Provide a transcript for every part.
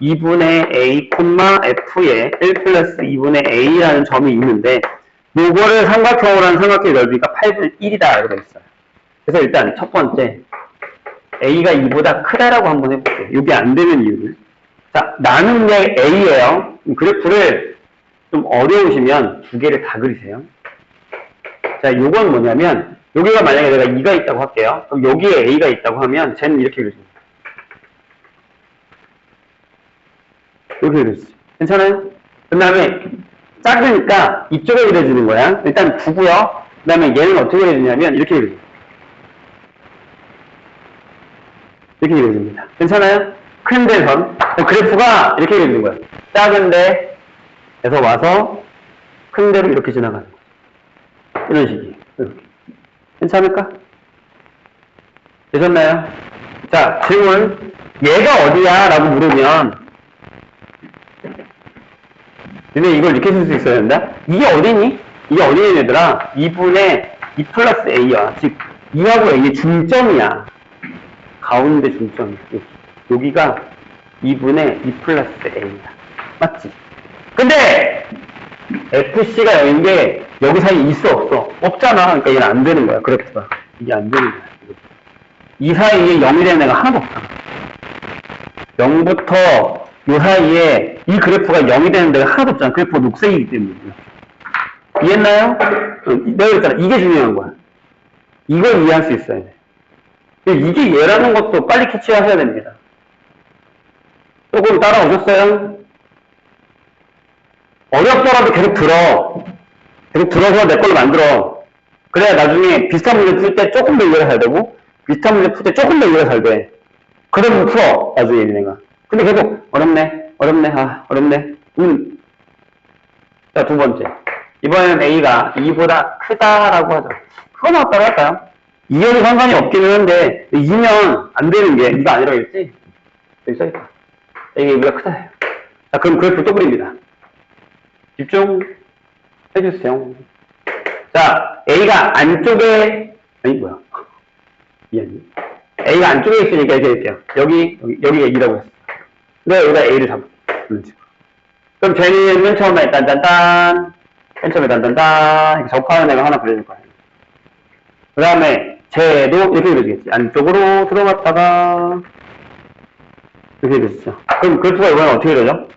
2분의 a, f에 1 플러스 2분의 a라는 점이 있는데 요거를 삼각형으로 한 삼각형의 넓이가 8분의 1이다 이렇게 있어요. 그래서 일단 첫 번째 a가 2보다 크다라고 한번 해볼게요. 이게 안 되는 이유를. 자, 나는 게 a예요. 그래프를 좀 어려우시면 두 개를 다 그리세요. 자, 요건 뭐냐면 여기가 만약에 내가 2가 있다고 할게요. 그럼 여기에 a가 있다고 하면 쟤는 이렇게 그려집니다. 이렇게 그려지죠. 괜찮아요? 그 다음에 작으니까 이쪽에 그려지는 거야. 일단 두고요. 그 다음에 얘는 어떻게 그려지냐면 이렇게 그려집니다. 이렇게 그려집니다. 괜찮아요? 큰 데선 그래프가 이렇게 그려지는 거예요. 작은 데에서 와서 큰 데로 이렇게 지나가는 거예요. 이런 식이에요. 이렇게. 괜찮을까? 되셨나요? 자, 질문. 얘가 어디야? 라고 물으면 근데 이걸 이렇게 쓸 수 있어야 된다? 이게 어디니? 이게 어디니 얘들아? 2분의 2 플러스 a야. 즉 2하고 a의 중점이야. 가운데 중점이야. 여기가 2분의 2 플러스 a야. 맞지? 근데 fc가 0인 게 여기 사이에 있어 없어? 없잖아. 그러니까 얘는 안 되는 거야. 그래프가. 이게 안 되는 거야. 이 사이에 0이 되는 애가 하나도 없잖아. 0부터 이 사이에 이 그래프가 0이 되는 데가 하나도 없잖아. 그래프가 녹색이기 때문에. 이해했나요? 내가 그랬잖아. 이게 중요한 거야. 이걸 이해할 수 있어야 돼. 이게 얘라는 것도 빨리 캐치하셔야 됩니다. 조금 따라오셨어요? 어렵더라도 계속 들어. 계속 들어서 내 걸로 만들어. 그래야 나중에 비슷한 문제 풀 때 조금 더 이해가 잘 되고 비슷한 문제 풀 때 조금 더 이해가 잘 돼. 그러면 풀어. 나중에 얘네가. 근데 계속 어렵네. 어렵네. 자, 두 번째. 이번에는 a가 2보다 크다라고 하죠. 그거 나왔다고 할까요? 2하고 상관이 없기는 한데 2면 안 되는 게 2가 아니라고 했지? 여기 써있다. a가 2보다 크다. 자, 그럼 그래프 또 그립니다. 집중해주세요. 자, a가 안쪽에 뭐야? a가 안쪽에 있으니까 이렇게 할게요. 여기가 2라고 했어. 근데 여기다 a를 잡을게요. 그럼 쟤는 맨 처음에 딴딴딴, 맨 처음에 딴딴딴 이렇게 접하는 애가 하나 그려줄 거예요. 그 다음에 쟤도 이렇게 그려지겠지. 안쪽으로 들어갔다가 이렇게 그려지죠. 그럼 그래프가 이번엔 어떻게 그려져?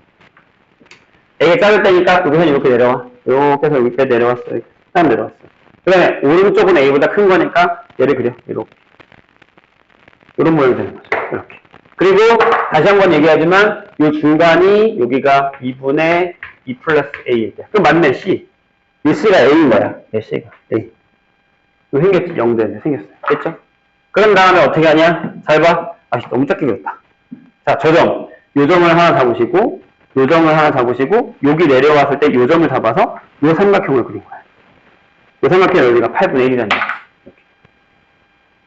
a가 작을 때니까 여기서 이렇게 내려와. 이렇게 해서 여기까지 내려왔어. 이렇게 내려왔어. 그 다음에 오른쪽은 a보다 큰 거니까 얘를 그려. 이렇게. 이런 모양이 되는 거죠. 이렇게. 그리고 다시 한번 얘기하지만 이 중간이 여기가 2분의 2 플러스 a일 때. 그럼 맞네, c. 이 c가 a인 거야. 네, c가 a. 이거 생겼지? 0되네. 생겼어요. 됐죠? 그런 다음에 어떻게 하냐? 잘 봐. 아, 너무 작게 그렸다. 자, 저 점. 요 점을 하나 잡으시고, 요 점을 하나 잡으시고, 여기 내려왔을 때 요 점을 잡아서 요 삼각형을 그린 거야. 요 삼각형의 넓이가 8분의 1이라는 거야. 이렇게.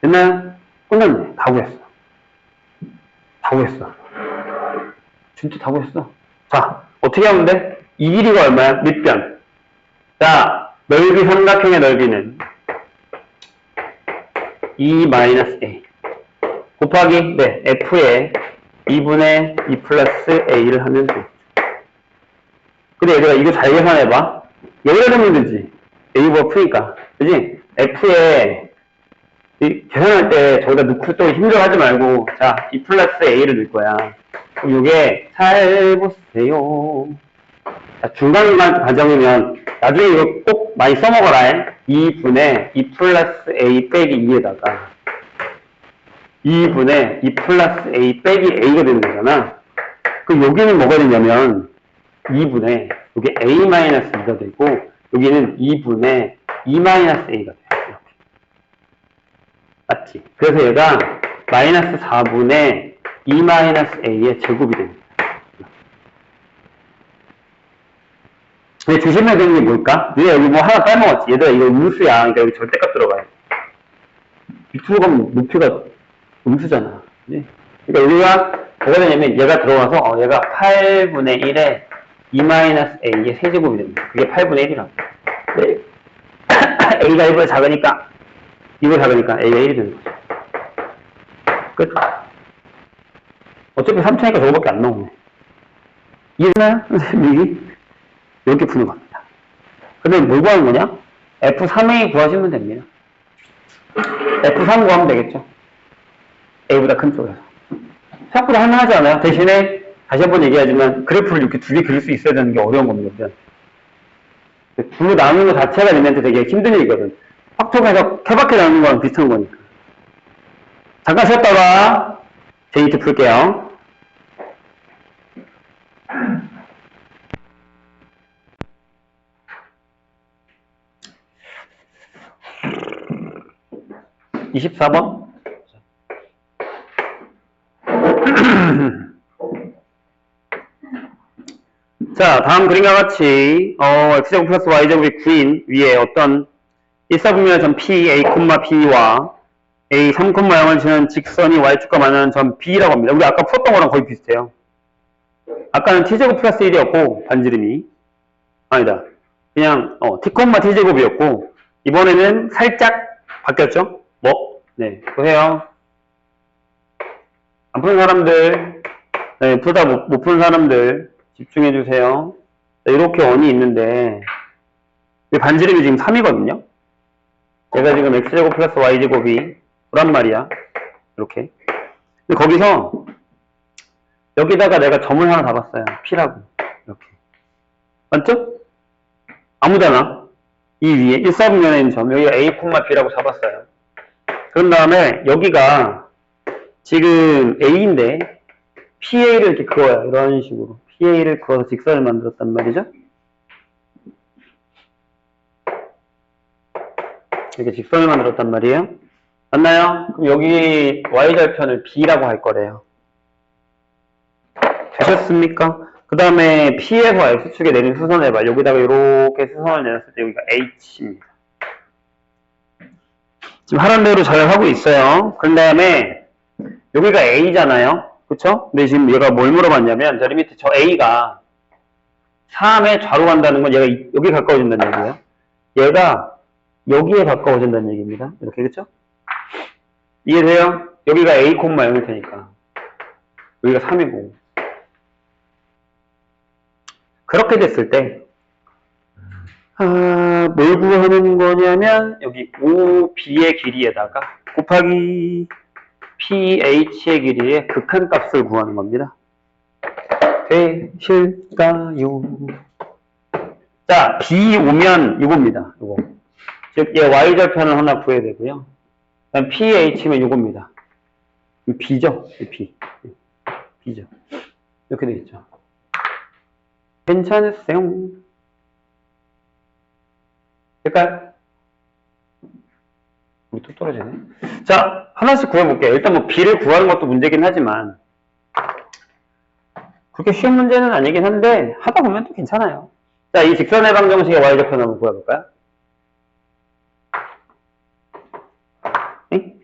됐나요? 끝났네. 다 구했어. 다 구했어. 진짜 다 구했어. 자, 어떻게 하면 돼? 이 길이가 얼마야? 밑변. 자, 넓이 삼각형의 넓이는 2-a 곱하기 f에 2분의 2 플러스 a를 하면 돼. 근데 얘들아 이거 잘 계산해봐. 여기다 넣으면 되지. a보다 크니까. 그지? f에 계산할 때 저기다 넣고 또 힘들어하지 말고 자, 2 플러스 a를 넣을 거야. 그럼 이게 잘 보세요. 자, 중간중간 과정이면 나중에 이거 꼭 많이 써먹어라. 2분의 2 플러스 a 빼기 2에다가 2분의 2 플러스 a 빼기 a가 되는 거잖아. 그럼 여기는 뭐가 되냐면 2분의 여기 a 마이너스 2가 되고 여기는 2분의 2 마이너스 a가 돼요. 이렇게. 맞지? 그래서 얘가 마이너스 4분의 2 마이너스 a의 제곱이 됩니다. 근데 조심해야 되는 게 뭘까? 얘 여기 뭐 하나 빼먹었지. 얘들아 이거 음수야. 그러니까 여기 절대값 들어가요. 밑으로 가면 높이가 음수잖아. 그치? 그러니까 여기가 뭐가 되냐면 얘가 들어와서 얘가 8분의 1에 2-a의 세제곱이 됩니다. 그게 8분의 1이라고. 네. a가 1보다 작으니까 2보다 작으니까 a가 1이 되는 거죠. 끝. 어차피 3차니까 저거밖에 안 나오네. 이해되나요? 선생님이? 이렇게 푸는 겁니다. 근데 뭘 구하는 거냐? F3A 구하시면 됩니다. F3 구하면 되겠죠. A보다 큰 쪽에서. 생각보다 할만하지 않아요? 대신에 다시 한번 얘기하지만 그래프를 이렇게 두 개 그릴 수 있어야 되는 게 어려운 겁니다. 둘로 나누는 것 자체가 얘네한테 되게 힘든 일이거든. 확통해서 케바케 나누는 거랑 비슷한 거니까. 잠깐 쉬었다가 제2트 풀게요. (24번) 자, 다음 그림과 같이 x제곱 플러스 y제곱이 9인 위에 어떤 일사분면의 점 P, A, P와 A 3,0을 지는 직선이 y축과 만나는 점 B라고 합니다. 우리 아까 풀었던 거랑 거의 비슷해요. 아까는 t제곱 플러스 1이었고 반지름이 아니다. 그냥 t, t제곱이었고 이번에는 살짝 바뀌었죠? 뭐? 네, 보세요. 안 푸는 사람들, 네, 풀다 못 푸는 사람들 집중해 주세요. 이렇게 원이 있는데 반지름이 지금 3이거든요. 얘가 지금 x제곱 플러스 y제곱이 9란 말이야. 이렇게. 근데 거기서 여기다가 내가 점을 하나 잡았어요. P라고. 이렇게. 맞죠? 아무데나 이 위에 일사분면에 있는 점 여기가 A, B라고 잡았어요. 그런 다음에 여기가 지금 A인데 PA를 이렇게 그어요. 이런 식으로. PA를 그어서 직선을 만들었단 말이죠. 이렇게 직선을 만들었단 말이에요. 맞나요? 그럼 여기 Y절편을 B라고 할 거래요. 되셨습니까? 그 다음에 P에서 X축에 내린 수선의 발 여기다가 이렇게 수선을 내렸을 때 여기가 H입니다. 지금 하란 대로 잘 하고 있어요. 그 다음에 여기가 A잖아요. 그쵸? 근데 지금 얘가 뭘 물어봤냐면 저리 밑에 저 A가 3에 좌로 간다는 건 얘가 여기 가까워진다는 얘기예요. 얘가 여기에 가까워진다는 얘기입니다. 이렇게 그쵸? 이해돼요? 여기가 A, 0일 테니까 여기가 3이고 그렇게 됐을 때 뭘 구하는 거냐면 여기 OB의 길이에다가 곱하기 PH의 길이의 극한값을 구하는 겁니다. 되실까요? 자, B 오면 이겁니다. 이거. 즉, 얘 Y절편을 하나 구해야 되고요. 그다음 PH면 이겁니다. 이 B죠? 이 B. B죠. 이렇게 되겠죠. 괜찮으세요? 될까요? 우리 또 떨어지네. 자, 하나씩 구해볼게요. 일단 뭐 B를 구하는 것도 문제긴 하지만 그렇게 쉬운 문제는 아니긴 한데 하다 보면 또 괜찮아요. 자, 이 직선의 방정식의 Y절편 한번 구해볼까요? 응?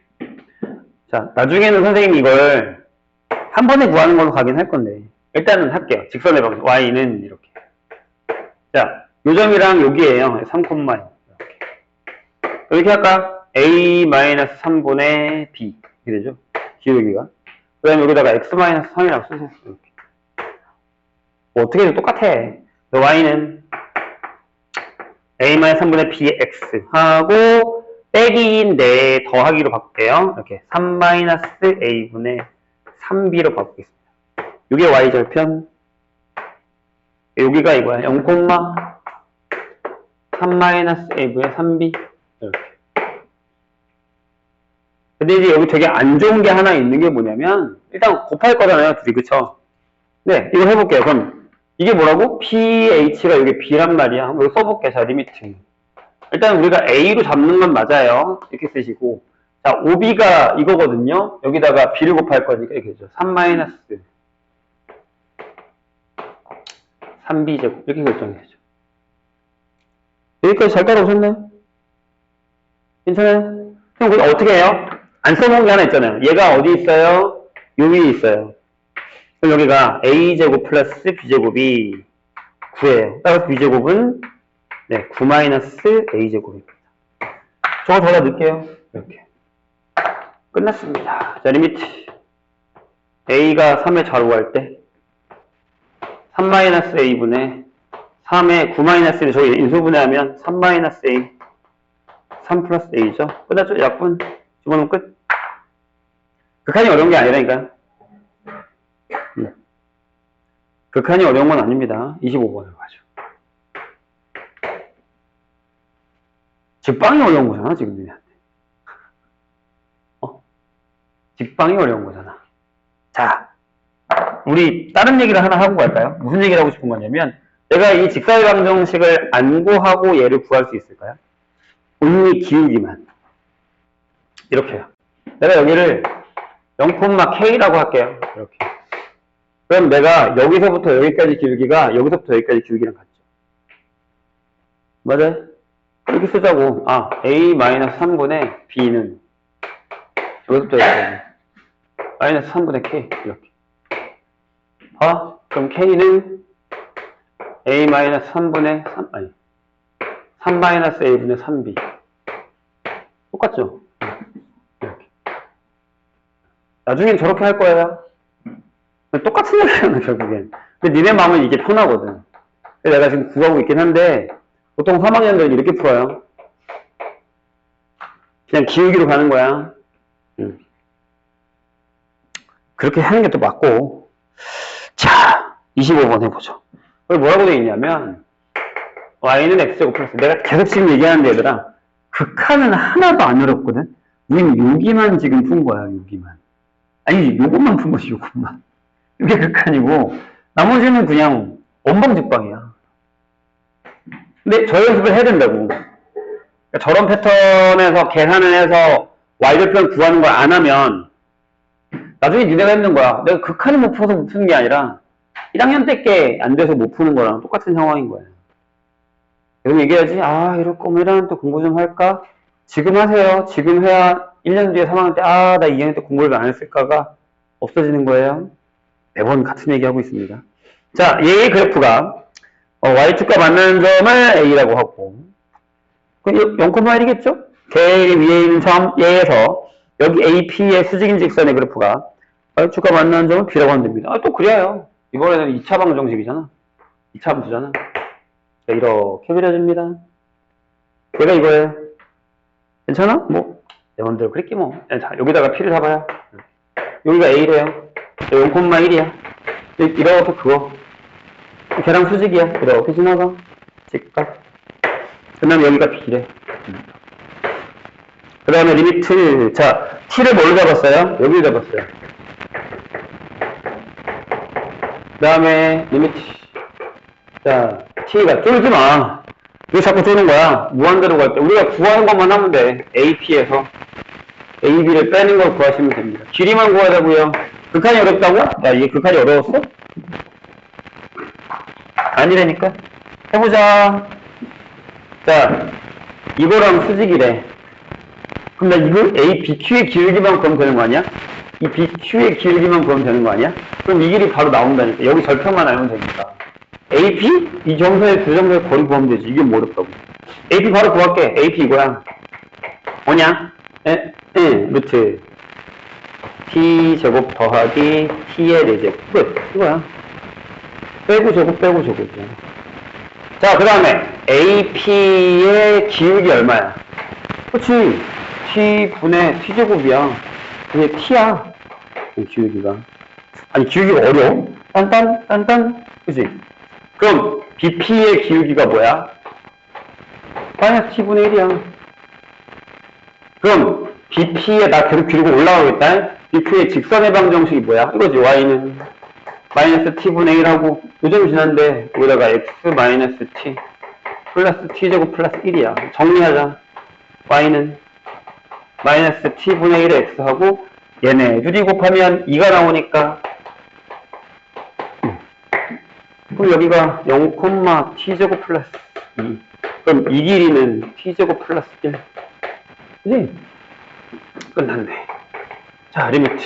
자, 나중에는 선생님이 이걸 한 번에 구하는 걸로 가긴 할 건데 일단은 할게요. 직선의 방정식 Y는 이렇게. 자, 요 점이랑 여기에요. 3,0 이렇게 할까? A-3분의 B 이렇게 되죠? 기울기가. 그 다음에 여기다가 X-3이라고 쓰셨어요. 이렇게. 뭐 어떻게 해도 똑같아. Y는 A-3분의 BX 하고 빼기인데 더하기로 바꿀게요. 이렇게 3-A분의 3B로 바꾸겠습니다. 이게 Y절편. 여기가 이거야. 0,3-A분의 3B 이렇게. 근데 이제 여기 되게 안 좋은 게 하나 있는 게 뭐냐면 일단 곱할 거잖아요. 둘이 그쵸? 네, 이거 해볼게요. 그럼 이게 뭐라고? PH가 여기 B란 말이야. 여기 써볼게. 자, 리미트. 일단 우리가 A로 잡는 건 맞아요. 이렇게 쓰시고 자, OB가 이거거든요. 여기다가 B를 곱할 거니까 이렇게 되죠. 3-3B제곱 이렇게 결정해야죠. 여기까지 잘 따라오셨나요? 괜찮아요? 그럼 우리 어떻게 해요? 안 써놓은 게 하나 있잖아요. 얘가 어디 있어요? 요 위에 있어요. 그럼 여기가 A제곱 플러스 B제곱이 9예요. 따라서 B제곱은 네, 9-A제곱입니다. 저거 저기다 넣을게요. 이렇게. 끝났습니다. 자, 리미트. A가 3에 좌로 갈 때 3-a분의 3에 9-1을 저희 인수분해하면 3-a 3 플러스 a죠. 끝났죠? 약분 집어넣으면 끝. 극한이 어려운 게 아니라니까요. 극한이 어려운 건 아닙니다. 25번으로 가죠. 직방이 어려운 거잖아, 지금 니네한테. 직방이 어려운 거잖아. 자, 우리 다른 얘기를 하나 하고 갈까요? 무슨 얘기를 하고 싶은 거냐면, 내가 이 직사의 방정식을 안 구하고 얘를 구할 수 있을까요? 온리 기울기만. 이렇게요. 내가 여기를 0,k라고 할게요. 이렇게. 그럼 내가 여기서부터 여기까지 기울기가 여기서부터 여기까지 기울기랑 같죠. 맞아요? 이렇게 쓰자고. a-3분의 b는 여기서부터 여기까지 마이너스 3분의 k 이렇게. 그럼 k는 a-3분의 3 아니 3-a분의 3b 똑같죠? 이렇게. 나중엔 저렇게 할 거야. 똑같은 얘기잖아, 결국엔. 근데 니네 마음은 이게 편하거든. 내가 지금 구하고 있긴 한데, 보통 3학년들은 이렇게 풀어요. 그냥 기울기로 가는 거야. 그렇게 하는 게 또 맞고. 자, 25번 해보죠. 여기 뭐라고 되어 있냐면, y는 x제곱 플러스. 내가 계속 지금 얘기하는데, 얘들아. 극한은 하나도 안 어렵거든? 우린 여기만 지금 푼 거야, 여기만. 아니, 요것만 푼 거지, 요것만. 이게 극한이고 나머지는 그냥 원방직방이야. 근데 저 연습을 해야 된다고. 그러니까 저런 패턴에서 계산을 해서 y절편 구하는 걸 안 하면 나중에 니네가 힘든 거야. 내가 극한을 못 풀어서 못 푸는 게 아니라 1학년 때 게 안 돼서 못 푸는 거랑 똑같은 상황인 거야. 그럼 얘기하지. 이럴 거면 1학년 때 공부 좀 할까? 지금 하세요. 지금 해야 1년 뒤에 3학년 때 나 2학년 때 공부를 안 했을까가 없어지는 거예요. 매번 같은 얘기하고 있습니다. 자, 얘의 그래프가 y축과 만나는 점을 a라고 하고 0,1이겠죠? 걔 위에 있는 점 얘에서 여기 AP의 수직인 직선의 그래프가 y축과 만나는 점을 b라고 하면 됩니다. 또 그래요. 이번에는 2차 방정식이잖아. 2차 함수잖아. 자, 이렇게 그려집니다. 얘가 이거예요. 괜찮아? 뭐 내 맘대로 그랬기 뭐. 자, 여기다가 p를 잡아요. 여기가 a래요. 0,1이야. 이렇게 그거. 걔랑 수직이야. 이렇게 지나가. 직각. 그 다음에 여기가 b래. 그 다음에 리미트. 자, t를 뭘로 잡았어요? 여기로 잡았어요. 그 다음에 리미트. 자, t가 쫄지 마. 왜 자꾸 쫄는 거야? 무한대로 갈 때. 우리가 구하는 것만 하면 돼. AP에서. AB를 빼는 걸 구하시면 됩니다. 길이만 구하자고요. 극한이 어렵다고? 야, 이게 극한이 어려웠어? 아니라니까? 해보자. 자, 이거랑 수직이래. 그럼 나 이거 A, BQ의 기울기만 구하면 되는 거 아니야? 이 BQ의 기울기만 구하면 되는 거 아니야? 그럼 이 길이 바로 나온다니까. 여기 절편만 알면 되니까. AP? 이 점선의 두 점선의 거리 구하면 되지. 이게 뭐 어렵다고. AP 바로 구할게. AP 이거야. 뭐냐? 루트. t제곱 더하기 t의 4제곱. 끝. 이거야. 빼고 제곱 빼고 제곱이야. 자, 그 다음에 AP의 기울기 얼마야? 그렇지. t분의 t제곱이야. 그게 t야. 기울기가. 아니, 기울기가 어려워? 딴딴. 그치? 그럼 BP의 기울기가 뭐야? 마이너스 t분의 1이야. 그럼 BP에 나 계속 기울고 올라가겠다. BP의 직선의 방정식이 뭐야? 이거지. y는 마이너스 t분의 1하고 요즘 지난데 여기다가 x 마이너스 t 플러스 t제곱 플러스 1이야. 정리하자. y는 마이너스 t분의 1의 x하고 얘네 둘이 곱하면 2가 나오니까 그럼 여기가 0,t제곱 플러스 2. 그럼 이 길이는 t제곱 플러스 1. 그치? 끝났네. 자, 리미트.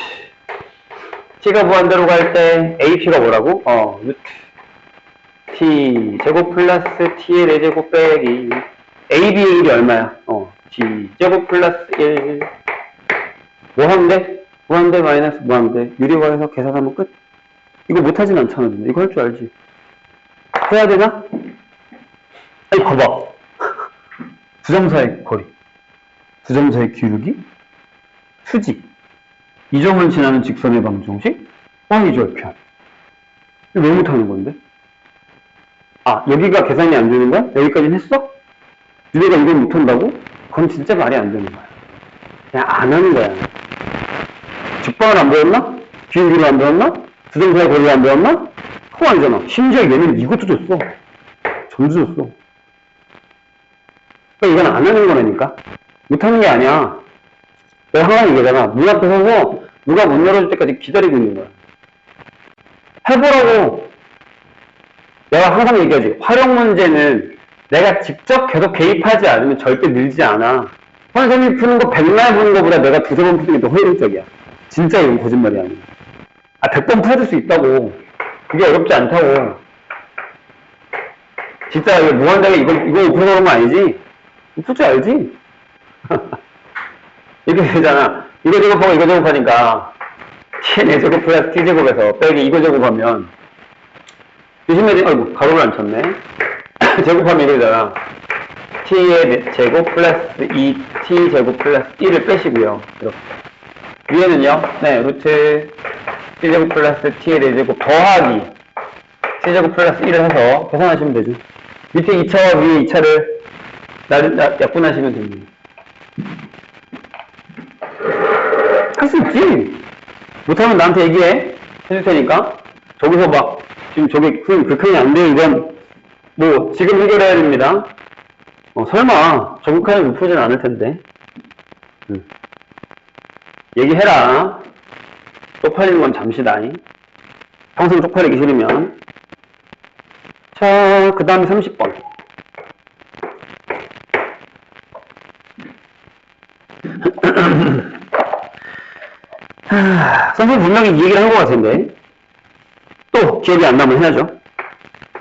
t가 무한대로 갈 때 ap가 뭐라고? 루트 t 제곱 플러스 t의 4제곱 빼기 ab의 1이 얼마야? t 제곱 플러스 1 무한대? 무한대 마이너스 무한대 유리화해서 계산하면 끝. 이거 못하진 않잖아. 이거 할 줄 알지? 해야 되나? 아니, 봐봐. 두 점 사이의 거리. 두 점 사이의 기울기? 수직. 이 점을 지나는 직선의 방정식? y절편. 이거 왜 못하는 건데? 아, 여기가 계산이 안 되는 거야? 여기까지는 했어? 유대가 이걸 못한다고? 그건 진짜 말이 안 되는 거야. 그냥 안 하는 거야. 직방을 안 배웠나? 기울기를 안 배웠나? 두 점 사이의 거리를 안 배웠나? 그거 아니잖아. 심지어 얘는 이것도 줬어. 점수 줬어. 그러니까 이건 안 하는 거라니까. 못하는 게 아니야. 내가 항상 얘기하잖아. 문 앞에 서서 누가 문 열어줄 때까지 기다리고 있는 거야. 해보라고. 내가 항상 얘기하지. 활용 문제는 내가 직접 계속 개입하지 않으면 절대 늘지 않아. 선생님이 푸는 거 100날 푸는 거보다 내가 두세 번 푸는 게 더 효율적이야. 진짜 이건 거짓말이 아니야. 아, 100번 풀어줄 수 있다고. 그게 어렵지 않다고. 진짜 이거 무한대가 이거 풀어서 그런 거 아니지? 풀 줄 알지? 이렇게 되잖아. 이거 제곱하고 이거 제곱하니까 tn 제곱 플러스 t 제곱에서 빼기 이거 제곱하면 조심해야 돼. 아이고 가로를 안 쳤네. 제곱하면 이거 되잖아. t의 제곱 플러스 2t 제곱 플러스 1을 빼시고요. 이렇게. 위에는요. 네, 루트 t 제곱 플러스 t의 4제곱 더하기 t 제곱 플러스 1을 해서 계산하시면 되죠. 밑에 2차와 위에 2차를 약분하시면 됩니다. 할 수 있지. 못하면 나한테 얘기해. 해줄 테니까. 저기서 막 지금 저게 극한이 안 돼요. 이건 뭐 지금 해결해야 됩니다. 설마 저 극한을 못 풀진 않을 텐데. 얘기해라. 쪽팔리는 건 잠시다. 평생 쪽팔리기 싫으면. 자, 그 다음에 30번. 선생님 분명히 이 얘기를 한 것 같은데 또 기억이 안 나면 해야죠.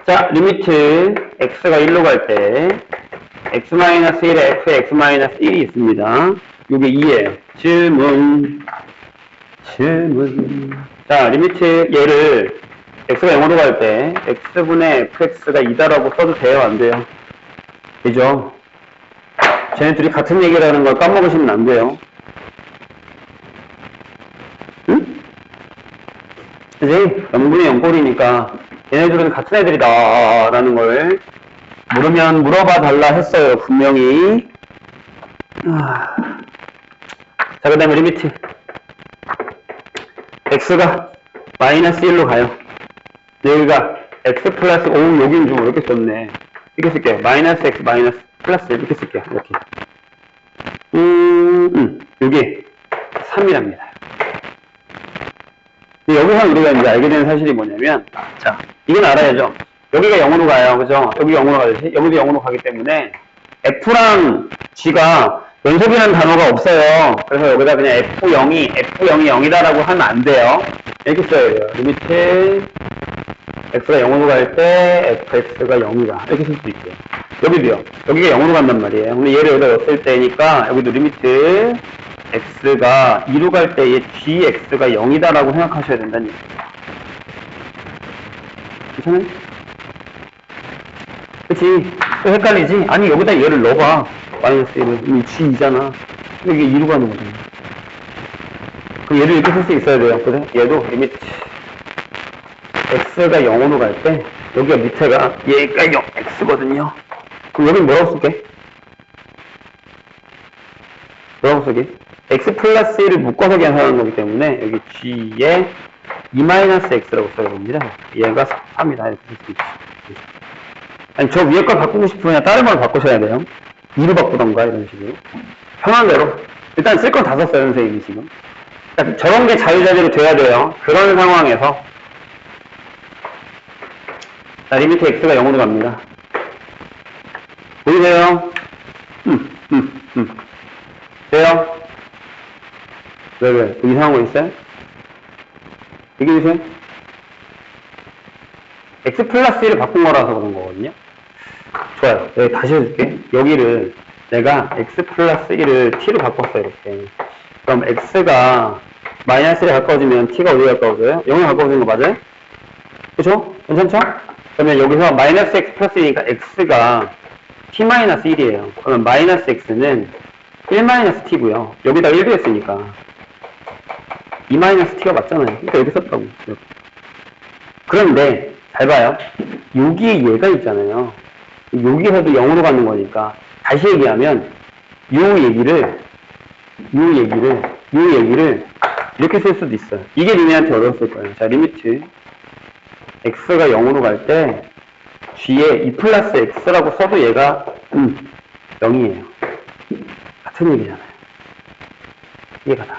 자, 리미트 x가 1로 갈 때 x-1에 f의 x-1이 있습니다. 이게 2예요. 질문. 자, 리미트 얘를 x가 0으로 갈 때 x분의 fx가 2다라고 써도 돼요? 안 돼요? 되죠? 쟤네 둘이 같은 얘기라는 걸 까먹으시면 안 돼요. 응? 그지? 0분의 0꼴이니까 얘네들은 같은 애들이다 라는 걸 물으면 물어봐 달라 했어요. 분명히. 자, 그 다음에 리미트 x가 마이너스 1로 가요. 여기가 x 플러스 5 여기는 좀 어렵게 썼네. 이렇게 쓸게요. 마이너스 x 마이너스 플러스 이렇게 쓸게요. 이렇게. 여기 3이랍니다. 여기서 우리가 이제 알게 되는 사실이 뭐냐면, 자, 이건 알아야죠. 여기가 0으로 가요. 그죠? 여기 0으로 가듯이 여기도 0으로 가기 때문에 F랑 G가 연속이라는 단어가 없어요. 그래서 여기다 그냥 F0이 0이다라고 하면 안 돼요. 이렇게 써야 돼요. 리미트 X가 0으로 갈 때 fx가 0이다. 이렇게 쓸 수도 있고요. 여기도요. 여기가 0으로 간단 말이에요. 근데 얘를 여기다 넣었을 때니까 여기도 리미트 x가 2로 갈 때 얘 gx가 0이다라고 생각하셔야 된다는 얘기예요. 괜찮아요? 그치? 또 헷갈리지? 아니 여기다 얘를 넣어봐. 마이너스 1을. 이미 g2잖아. 이게 2로 가는 거잖아. 그럼 얘를 이렇게 쓸 수 있어야 돼요. 그래? 얘도 리미트 x가 0으로 갈 때 여기가 밑에가 얘가 0x거든요. 그럼 여기 뭐라고 쓸게? 뭐라고 쓰게? x 플러스 1을 묶어서 계산하는 거기 때문에 여기 g에 2-x라고 써야 됩니다. 얘가 3이다. 이렇게 쓸 수 있죠. 아니 저 위에 걸 바꾸고 싶으면 다른 걸 바꾸셔야 돼요. 2로 바꾸던가 이런 식으로. 편한 대로. 일단 쓸 건 다 썼어요 선생님이 지금. 그러니까 저런 게 자유자재로 돼야 돼요. 그런 상황에서 자, 리미트 x가 0으로 갑니다. 보이세요? 돼요? 왜? 이상한 거 있어요? 얘기해주세요. x 플러스 1을 바꾼 거라서 그런 거거든요. 좋아요. 여기 다시 해줄게. 여기를 내가 x 플러스 1을 t로 바꿨어요. 이렇게. 그럼 x가 마이너스 1에 가까워지면 t가 어디에 가까워져요? 0에 가까워지는 거 맞아요? 그쵸? 괜찮죠? 그러면 여기서 마이너스 x 플러스니까 x가 t-1이에요. 그러면 마이너스 x는 1-t고요. 여기다 1도 했으니까 2-t가 맞잖아요. 그러니까 여기 썼다고. 이렇게. 그런데 잘 봐요. 여기에 얘가 있잖아요. 여기서도 0으로 가는 거니까 다시 얘기하면 요 얘기를 이렇게 쓸 수도 있어요. 이게 리미한테 어려웠을 거예요. 자, 리미트 x가 0으로 갈 때 g에 2 플러스 x라고 써도 얘가 0이에요. 같은 얘기잖아요. 이해가 다.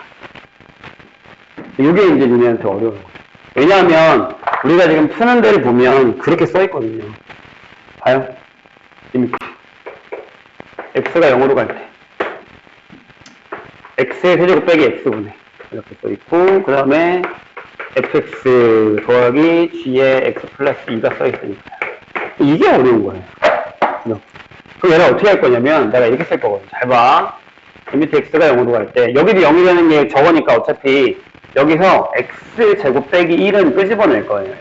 이게 이제 리미한테 어려운 거예요. 왜냐하면 우리가 지금 푸는 데를 보면 그렇게 써 있거든요. 봐요. 리미트 x가 0으로 갈 때 x의 세제곱 빼기 x분의 이렇게 써 있고, 그 다음에 fx 더하기 g의 x 플러스 2가 써 있으니까 이게 어려운 거예요. 그럼 얘를 어떻게 할 거냐면 내가 이렇게 쓸 거거든요. 잘 봐. 리미트 x가 0으로 갈 때 여기도 0이 되는 게 저거니까 어차피 여기서 x제곱 빼기 1은 끄집어낼 거예요.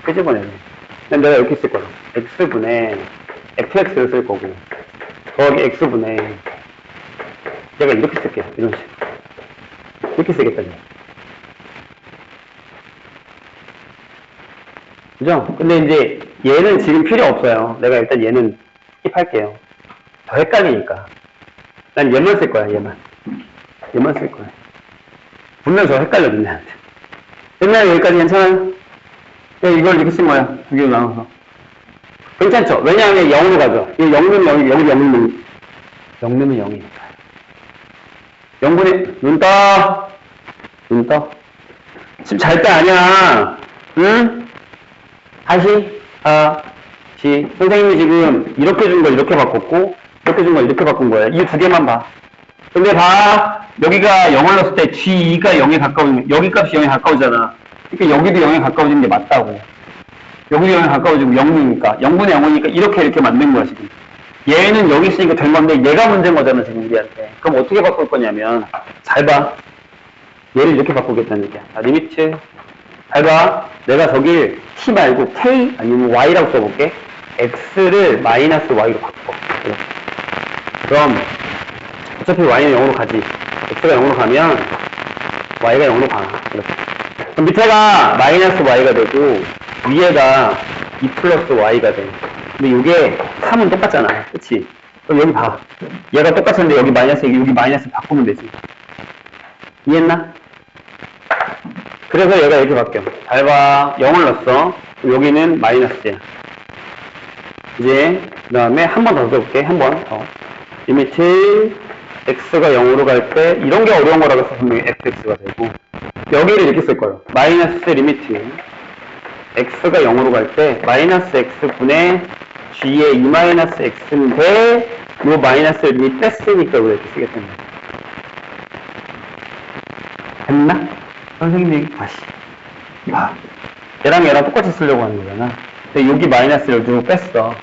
끄집어내네. 내가 이렇게 쓸 거예요. x분의 fx를 쓸 거고 더하기 x분의 제가 이렇게 쓸게요. 이런 식으로. 이렇게 쓰겠다. 그죠? 근데 이제 얘는 지금 필요 없어요. 내가 일단 얘는 스킵할게요. 더 헷갈리니까. 난 얘만 쓸 거야, 얘만. 얘만 쓸 거야. 분명 저 헷갈려, 니네한테. 옛날에 여기까지 괜찮아요? 네, 이걸 이렇게 쓴 거야. 두 개로 나눠서. 괜찮죠? 왜냐하면 0으로 가죠. 이거 0는 0이, 여기 0는 0이면 0이니까. 0분의, 눈 떠. 눈 떠. 지금 잘 때 아니야. 응? 다시. 선생님이 지금 이렇게 준 걸 이렇게 바꿨고, 이렇게 준 걸 이렇게 바꾼 거예요. 이 두 개만 봐. 근데 봐. 여기가 0을 넣었을 때 G2가 0에 가까우면, 여기 값이 0에 가까우잖아. 그러니까 여기도 0에 가까워지는 게 맞다고. 여기도 0에 가까워지고 0이니까. 0분의 0이니까 이렇게 만든 거야, 지금. 얘는 여기 있으니까 된 건데, 얘가 문제인 거잖아, 지금 우리한테. 그럼 어떻게 바꿀 거냐면, 잘 봐. 얘를 이렇게 바꾸겠다는 얘기야. 자, 리미트. 잘 봐. 내가 저길 t 말고 k 아니면 y라고 써볼게. x를 마이너스 y로 바꿔. 이렇게. 그럼 어차피 y는 0으로 가지. x가 0으로 가면 y가 0으로 가. 이렇게. 그럼 밑에가 마이너스 y가 되고 위에가 2 플러스 y가 돼. 근데 이게 3은 똑같잖아. 그치? 그럼 여기 봐. 얘가 똑같은데 여기 마이너스 바꾸면 되지. 이해했나? 그래서 얘가 이렇게 바뀌어. 잘 봐. 0을 넣었어. 여기는 마이너스야. 이제 그 다음에 한 번 더 써볼게. 한 번 더. 리미트 x가 0으로 갈 때 이런 게 어려운 거라고 해서 분명히 fx가 되고 여기를 이렇게 쓸 거예요. 마이너스 리미트 x가 0으로 갈 때 마이너스 x분의 g의 2 마이너스 x인데 요 마이너스를 이미 뺐으니까 우리가 이렇게 쓰겠다는 거예요. 됐나? 선생님이 다시 얘랑 똑같이 쓰려고 하는 거잖아. 근데 여기 마이너스를 누구 뺐어.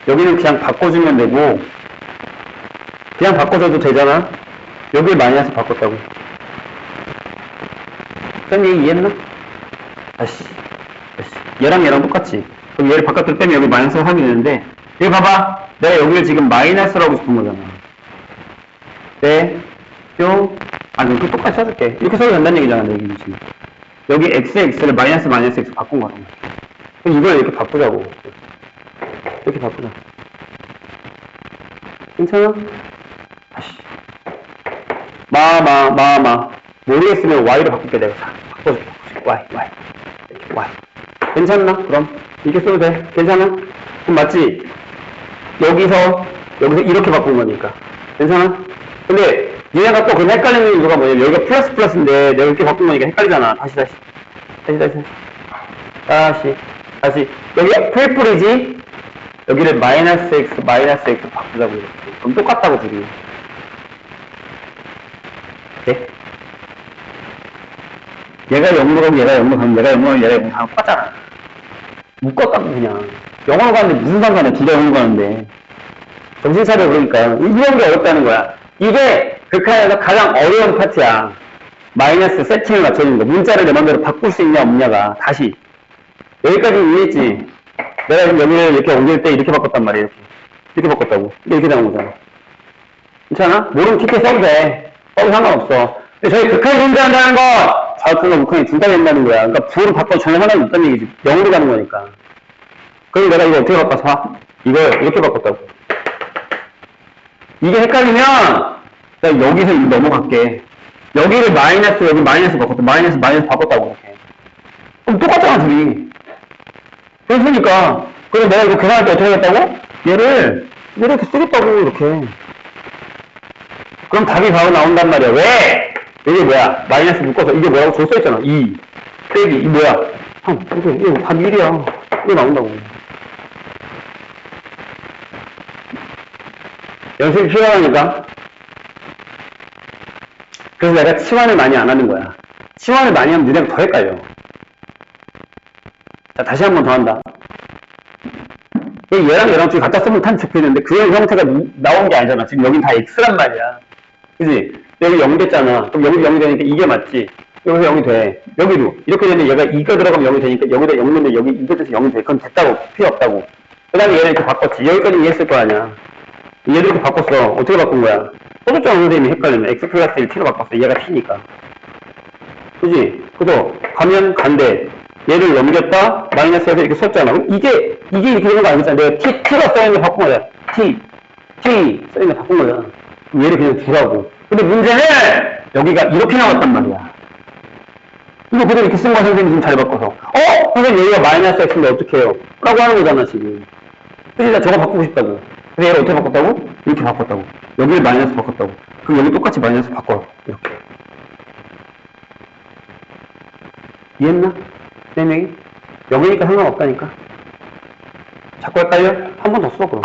여기는 그냥 바꿔주면 되고 그냥 바꿔줘도 되잖아. 여기 마이너스 바꿨다고. 선생님 이해했나? 다시 얘랑 똑같이. 그럼 얘를 바깥으로 빼면 여기 마이너스가 하게 되는데 여기 봐봐. 내가 여기를 지금 마이너스라고 싶은 거잖아. 네, 뿅. 아니, 이렇게 똑같이 써줄게. 이렇게 써도 된다는 얘기잖아, 내 얘기는 지금. 여기 x를 마이너스 x 바꾼 거라고. 그럼 이걸 이렇게 바꾸자고. 이렇게 바꾸자. 괜찮아? 다시. 모르겠으면 y로 바꿀게, 내가. 바꿔줄게. y. 이렇게 y. 괜찮나? 그럼. 이렇게 써도 돼. 괜찮아? 그럼 맞지? 여기서 이렇게 바꾼 거니까. 괜찮아? 근데, 얘네가 또 그럼 헷갈리는 이유가 뭐냐면, 여기가 플러스인데, 내가 이렇게 바꾼 거니까 헷갈리잖아. 다시. 여기 풀풀이지? 여기를 마이너스 x 바꾸자고 이렇게. 그럼 똑같다고, 둘이. 네? 얘가 0으로 가면 얘가 0으로 가면 얘가 0으로 가면 얘가 0으로 가면 똑같잖아. 묶었다고, 그냥. 0으로 가는데 무슨 상관이야, 둘 다 0으로 가는데. 정신 차려, 그러니까요. 이런 게 어렵다는 거야. 이게 극한에서 가장 어려운 파트야. 마이너스 세팅을 맞춰주는 거. 문자를 내 맘대로 바꿀 수 있냐 없냐가. 다시. 여기까지 이해했지? 내가 지금 여기를 이렇게 옮길 때 이렇게 바꿨단 말이야. 이렇게 바꿨다고. 이렇게 나온 거잖아. 괜찮아? 모르면 TK 써도 돼. 써도 상관없어. 근데 저희 극한이 존재한다는 건 좌우편과 우편이 둘 다 된다는 거야. 그러니까 부호를 바꿔 전혀 상관이 없다는 얘기지. 0으로 가는 거니까. 그럼 내가 이거 어떻게 바꿔서 봐? 이걸 이렇게 바꿨다고. 이게 헷갈리면 내가 여기서 넘어갈게. 여기를 마이너스, 여기 마이너스 바꿨다. 마이너스 바꿨다고 이렇게. 그럼 똑같잖아, 둘이. 그러니까 그래서 내가 이거 계산할 때 어떻게 하겠다고? 얘를 이렇게 쓰겠다고, 이렇게. 그럼 답이 바로 나온단 말이야. 왜? 이게 뭐야? 마이너스 묶어서 이게 뭐라고 줄 써있잖아. 2 빼기 이 뭐야? 이거 답 1이야. 이거 나온다고. 연습이 필요하니까. 그래서 내가 치환을 많이 안 하는 거야. 치환을 많이 하면 너네가 더 헷갈려. 자, 다시 한 번 더 한다. 얘랑 둘이 갖다 쓰면 탄 적혀있는데 그 형태가 나온 게 아니잖아. 지금 여긴 다 X란 말이야. 그지? 여기 0 됐잖아. 그럼 여기도 0이 되니까 이게 맞지. 여기서 0이 돼. 여기도. 이렇게 되면 얘가 2가 들어가면 0이 되니까 여기다 0 넣는데 여기 2가 돼서 0이 돼. 그건 됐다고. 필요 없다고. 그 다음에 얘를 이렇게 바꿨지. 여기까지 이해했을 거 아니야. 얘를 이렇게 바꿨어. 어떻게 바꾼 거야? 써줬잖아, 선생님이 헷갈리면. X 플러스 1 T로 바꿨어. 얘가 T니까. 그지? 그죠? 가면 간대. 얘를 넘겼다, 마이너스에서 이렇게 썼잖아. 이게 이렇게 되는 거 아니잖아. 내가 T가 써있는 거 바꾼 거야. T 써있는 거 바꾼 거잖아. 얘를 그냥 두라고. 근데 문제는 여기가 이렇게 나왔단 말이야. 이거 그대로 이렇게 쓴 거야, 선생님 지금 잘 바꿔서. 선생님 여기가 마이너스 X인데 어떡해요? 라고 하는 거잖아, 지금. 그래서 나 저거 바꾸고 싶다고. 그래서 얘를 어떻게 바꿨다고? 이렇게 바꿨다고. 여기를 마이너스 바꿨다고. 그럼 여기 똑같이 마이너스 바꿔. 이렇게. 이해했나? 쌤이? 여기니까 상관없다니까. 자꾸 헷갈려? 한 번 더 써, 그럼.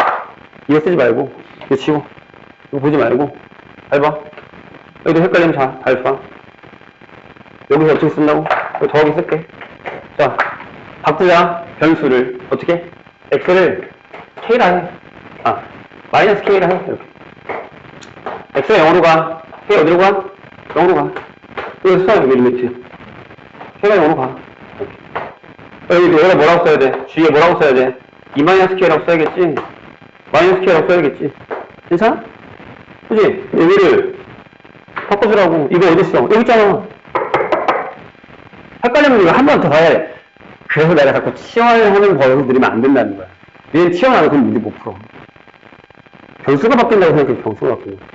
이거 쓰지 말고. 이거 치고. 이거 보지 말고. 잘 봐. 여기도 헷갈리면 잘 봐. 여기서 어떻게 쓴다고? 여기 더하기 쓸게. 자, 바꾸자. 변수를. 어떻게? x를 k라 해. 마이너스 k라 해. 이렇게. x가 0으로 가. k 어디로 가? 0으로 가. 여기 써, 여기 리미트. k가 0으로 가. 이렇게. 여기다 뭐라고 써야 돼? 주위에 뭐라고 써야 돼? 2-k라고 써야겠지? -k라고 써야겠지? 괜찮아? 그치? 여기를 바꿔주라고. 이거 어딨어? 여기 있잖아. 헷갈리면 이거 한 번 더 봐야 돼. 그래서 내가 자꾸 치환을 하는 버릇을 들이면 안 된다는 거야. 얘는 치환 안 하면 문제 못 풀어. 변수가 바뀐다고 생각해. 변수가 바뀐다.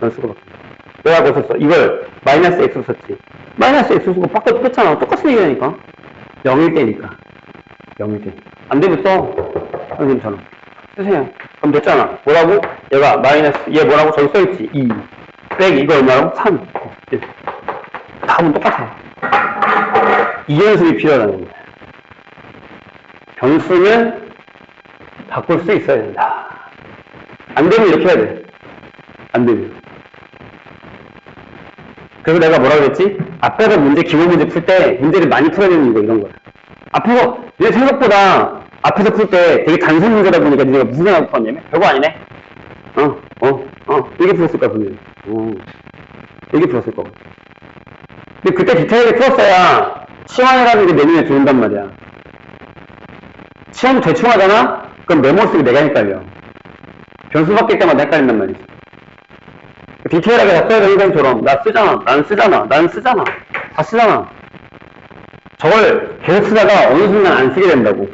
내가 뭐 썼어? 이걸 마이너스 X 썼지. 마이너스 X 쓰고 뺐잖아. 똑같은 얘기라니까. 0일 때니까. 안 되면 써. 선생님처럼. 쓰세요. 그럼 됐잖아. 뭐라고? 얘가 마이너스, 얘 뭐라고 저기 써있지? 2. 빼기, 이거 얼마라고? 3. 답은 똑같아. 이 연습이 필요하다는 거야. 변수는 바꿀 수 있어야 된다. 안 되면 이렇게 해야 돼. 안 되면. 그래서 내가 뭐라고 했지? 앞에서 기본 문제 풀 때 문제를 많이 풀어야 되는 이거 이런 거야. 앞에서, 얘 생각보다 앞에서 풀 때 되게 단순 문제다 보니까 내가 무슨 생각을 풀었냐면 별거 아니네? 이렇게 풀었을 거야, 분명히. 이렇게 풀었을 거고. 근데 그때 디테일하게 풀었어야 치환이라는 게 내 눈에 들어온단 말이야. 치환 대충 하잖아? 그럼 메모 쓰기 내가 헷갈려. 변수 바뀔 때마다 헷갈린단 말이지. 디테일하게 다 써야 되는 선생님처럼 난 쓰잖아. 다 쓰잖아. 저걸 계속 쓰다가 어느 순간 안 쓰게 된다고.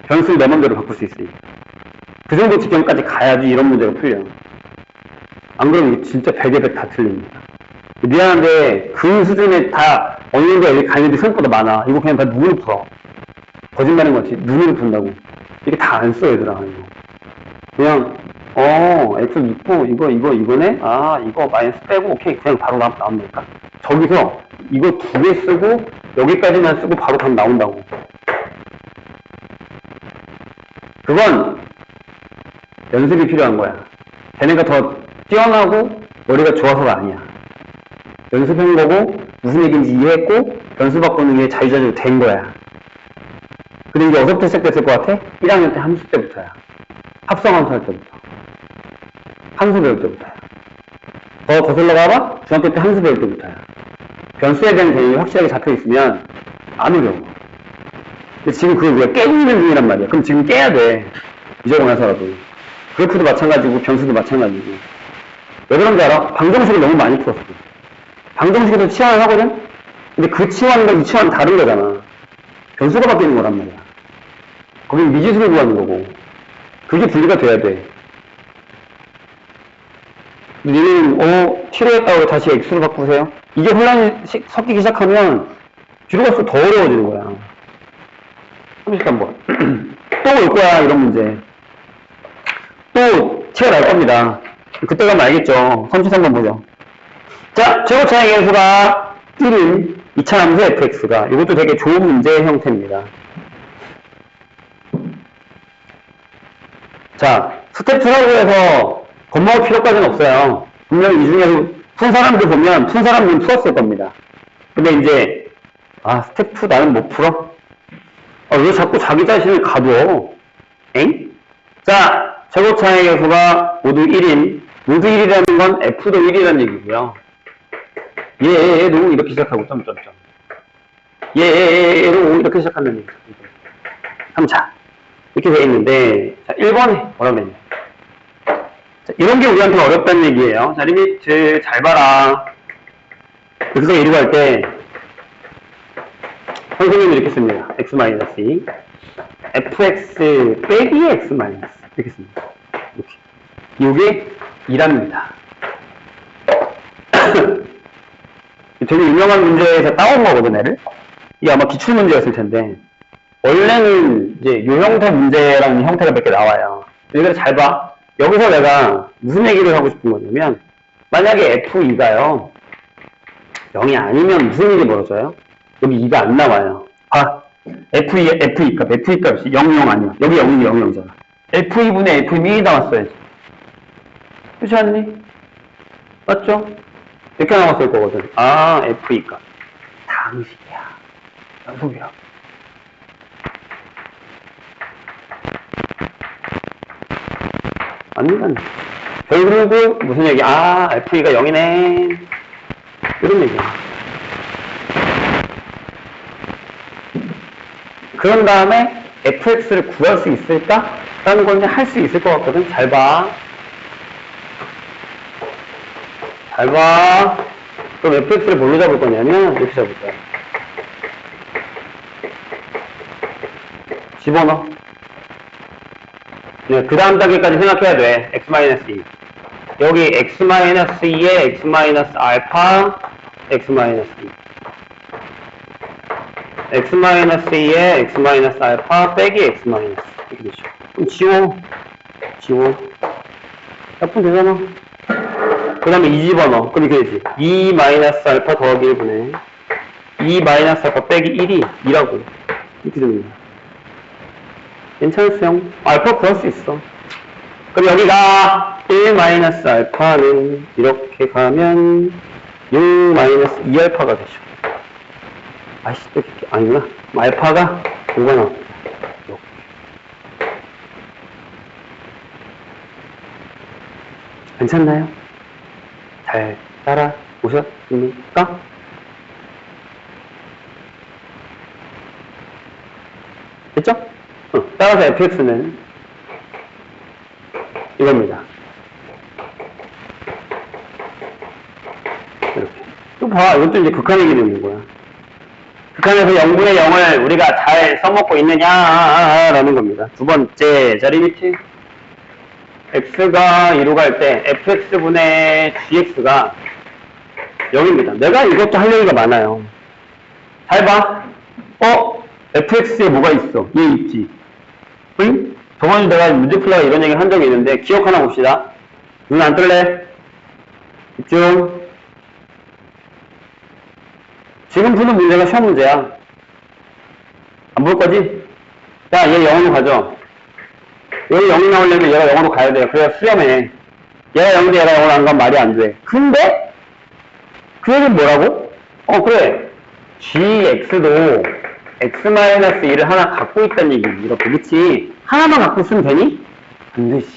변수를 내 맘대로 바꿀 수 있으니. 그 정도 지경까지 가야지 이런 문제가 풀려. 안 그러면 이게 진짜 100에 100 다 틀립니다. 미안한데 그 수준에 다 어느 정도 여기 가 있는데 생각보다 많아. 이거 그냥 다 눈으로 풀어. 거짓말인 것 같지? 눈으로 푼다고. 이게 다 안 써, 얘들아. 이거. 그냥 X 있고 이거네? 이거 마이너스 빼고 오케이. 그냥 바로 나옵니까? 저기서 이거 2개 쓰고 여기까지만 쓰고 바로 답 나온다고. 그건 연습이 필요한 거야. 걔네가 더 뛰어나고 머리가 좋아서가 아니야. 연습한 거고 무슨 얘기인지 이해했고 변수 바꾸는 게 자유자재로 된 거야. 근데 이게 어디서부터 시작됐을 것 같아? 1학년 때 함수 때부터야. 합성함수 할 때부터. 함수 배울 때부터야. 더 거슬러 가봐? 중학교 때 함수 배울 때부터야. 변수에 대한 개념이 확실하게 잡혀 있으면 안 어려워. 근데 지금 그걸 우리가 깨고 있는 중이란 말이야. 그럼 지금 깨야 돼. 이러고 나서라도. 그래프도 마찬가지고 변수도 마찬가지고. 왜 그런지 알아? 방정식을 너무 많이 풀었어. 방정식에서 치환을 하거든? 근데 그 치환과 이 치환은 다른 거잖아. 변수가 바뀌는 거란 말이야. 거기 미지수를 구하는 거고. 그게 분리가 돼야 돼. 얘는 t로 했다고 다시 x로 바꾸세요? 이게 혼란이 섞이기 시작하면 뒤로 갈수록 더 어려워지는 거야. 33번. 또 올 거야, 이런 문제. 또 티가 날 겁니다. 그때 가면 알겠죠. 33번 보죠. 자, 최고차의 계수가 1인 2차 함수 fx가 이것도 되게 좋은 문제의 형태입니다. 자, 스텝 2라고 해서 겁먹을 필요까지는 없어요. 분명히 이 중에서 푼 사람들 보면 푼 사람들은 풀었을 겁니다. 근데 이제 스텝 2 나는 못 풀어? 왜 자꾸 자기 자신을 가둬? 엥? 자, 최고차의 계수가 모두 1인, 모두 1이라는 건 f도 1이라는 얘기고요. 얘도 이렇게 시작하고 점점점. 얘도 이렇게 시작한다는 얘기죠. 3차. 이렇게 돼 있는데, 자, 1번에 뭐라고 그랬냐. 자, 이런 게 우리한테 어렵다는 얘기예요. 자, 리미트 잘 봐라. 여기서 이루고 할 때, 선생님이 이렇게 씁니다. x-2. fx 빼기 x- 이렇게 씁니다. 이렇게. 이게 2랍니다. 되게 유명한 문제에서 따온 거거든, 애를. 이게 아마 기출문제였을 텐데, 원래는 이제 요 형태 문제라는 형태가 몇 개 나와요. 얘들아 잘 봐. 여기서 내가 무슨 얘기를 하고 싶은 거냐면, 만약에 f2가요, 0이 아니면 무슨 일이 벌어져요? 여기 2가 안 나와요. 봐. F2 값이 0, 0 아니야. 여기 0이 0, 0이잖아. F2분의 F2 미리 나왔어야지. 그렇지 않니? 맞죠? 이렇게 나왔을 거거든. F2 값. 당식이야. 연속이야. 아닙니다. 결국은 무슨 얘기? F2가 0이네. 이런 얘기야. 그런 다음에 fx를 구할 수 있을까? 라는 건 할 수 있을 것 같거든. 잘 봐. 잘 봐. 그럼 fx를 뭘로 잡을 거냐면 이렇게 잡을 거야. 집어넣어. 네, 그 다음 단계까지 생각해야 돼. x-2. 여기 x-2에 x-알파, x-2. x-2에 x-알파 빼기 x- 이렇게 되죠. 그럼 지워. 약분 되잖아. 그 다음에 2 집어넣어. 그럼 이렇게 되지. 2-알파 더하기 1분의 2-알파 빼기 1이 2라고. 이렇게 됩니다. 괜찮았어요? 알파 구할 수 있어. 그럼 여기가 1-알파는 이렇게 가면 6-2알파가 되죠. 또 이렇게, 아니구나. 알파가 5가 나옵니다. 괜찮나요? 잘 따라 오셨습니까? 됐죠? 따라서 fx는 이겁니다. 이렇게. 또 봐. 이것도 이제 극한의 기능인 거야. 극한에서 0분의 0을 우리가 잘 써먹고 있느냐라는 겁니다. 두 번째, 자, 리미트. x가 2로 갈 때 fx분의 gx가 0입니다. 내가 이것도 할 얘기가 많아요. 잘 봐. fx에 뭐가 있어? 얘 있지. 응? 저번에 내가 문제 풀다가 이런 얘기를 한 적이 있는데 기억 하나 봅시다. 눈 안 뜰래? 집중. 지금 푸는 문제가 시험 문제야. 안 볼 거지? 자, 얘 영어로 가죠. 여기 0이 나오려면 얘가 영어로 가야 돼요. 그래야 수렴해. 얘가 0인데 얘가 영어로 안 가면 말이 안 돼. 근데 그 얘기는 뭐라고? 그래. gx도 x-1을 하나 갖고 있다는 얘기지. 이렇게. 그치? 하나만 갖고 있으면 되니? 안 되지.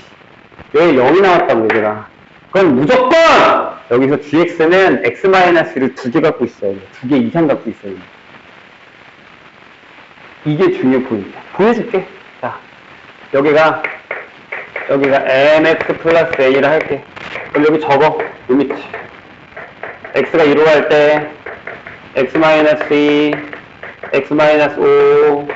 여기 0이 나왔다고 얘들아. 그럼 무조건 여기서 gx는 x-를 2개 갖고 있어야 돼. 2개 이상 갖고 있어야 돼. 이게 중요 포인트야. 보여줄게. 자, 여기가 mx 플러스 a라 할게. 그럼 여기 적어. 리미트. x가 2로 갈 때 x 마이너스 2, x 마이너스 5,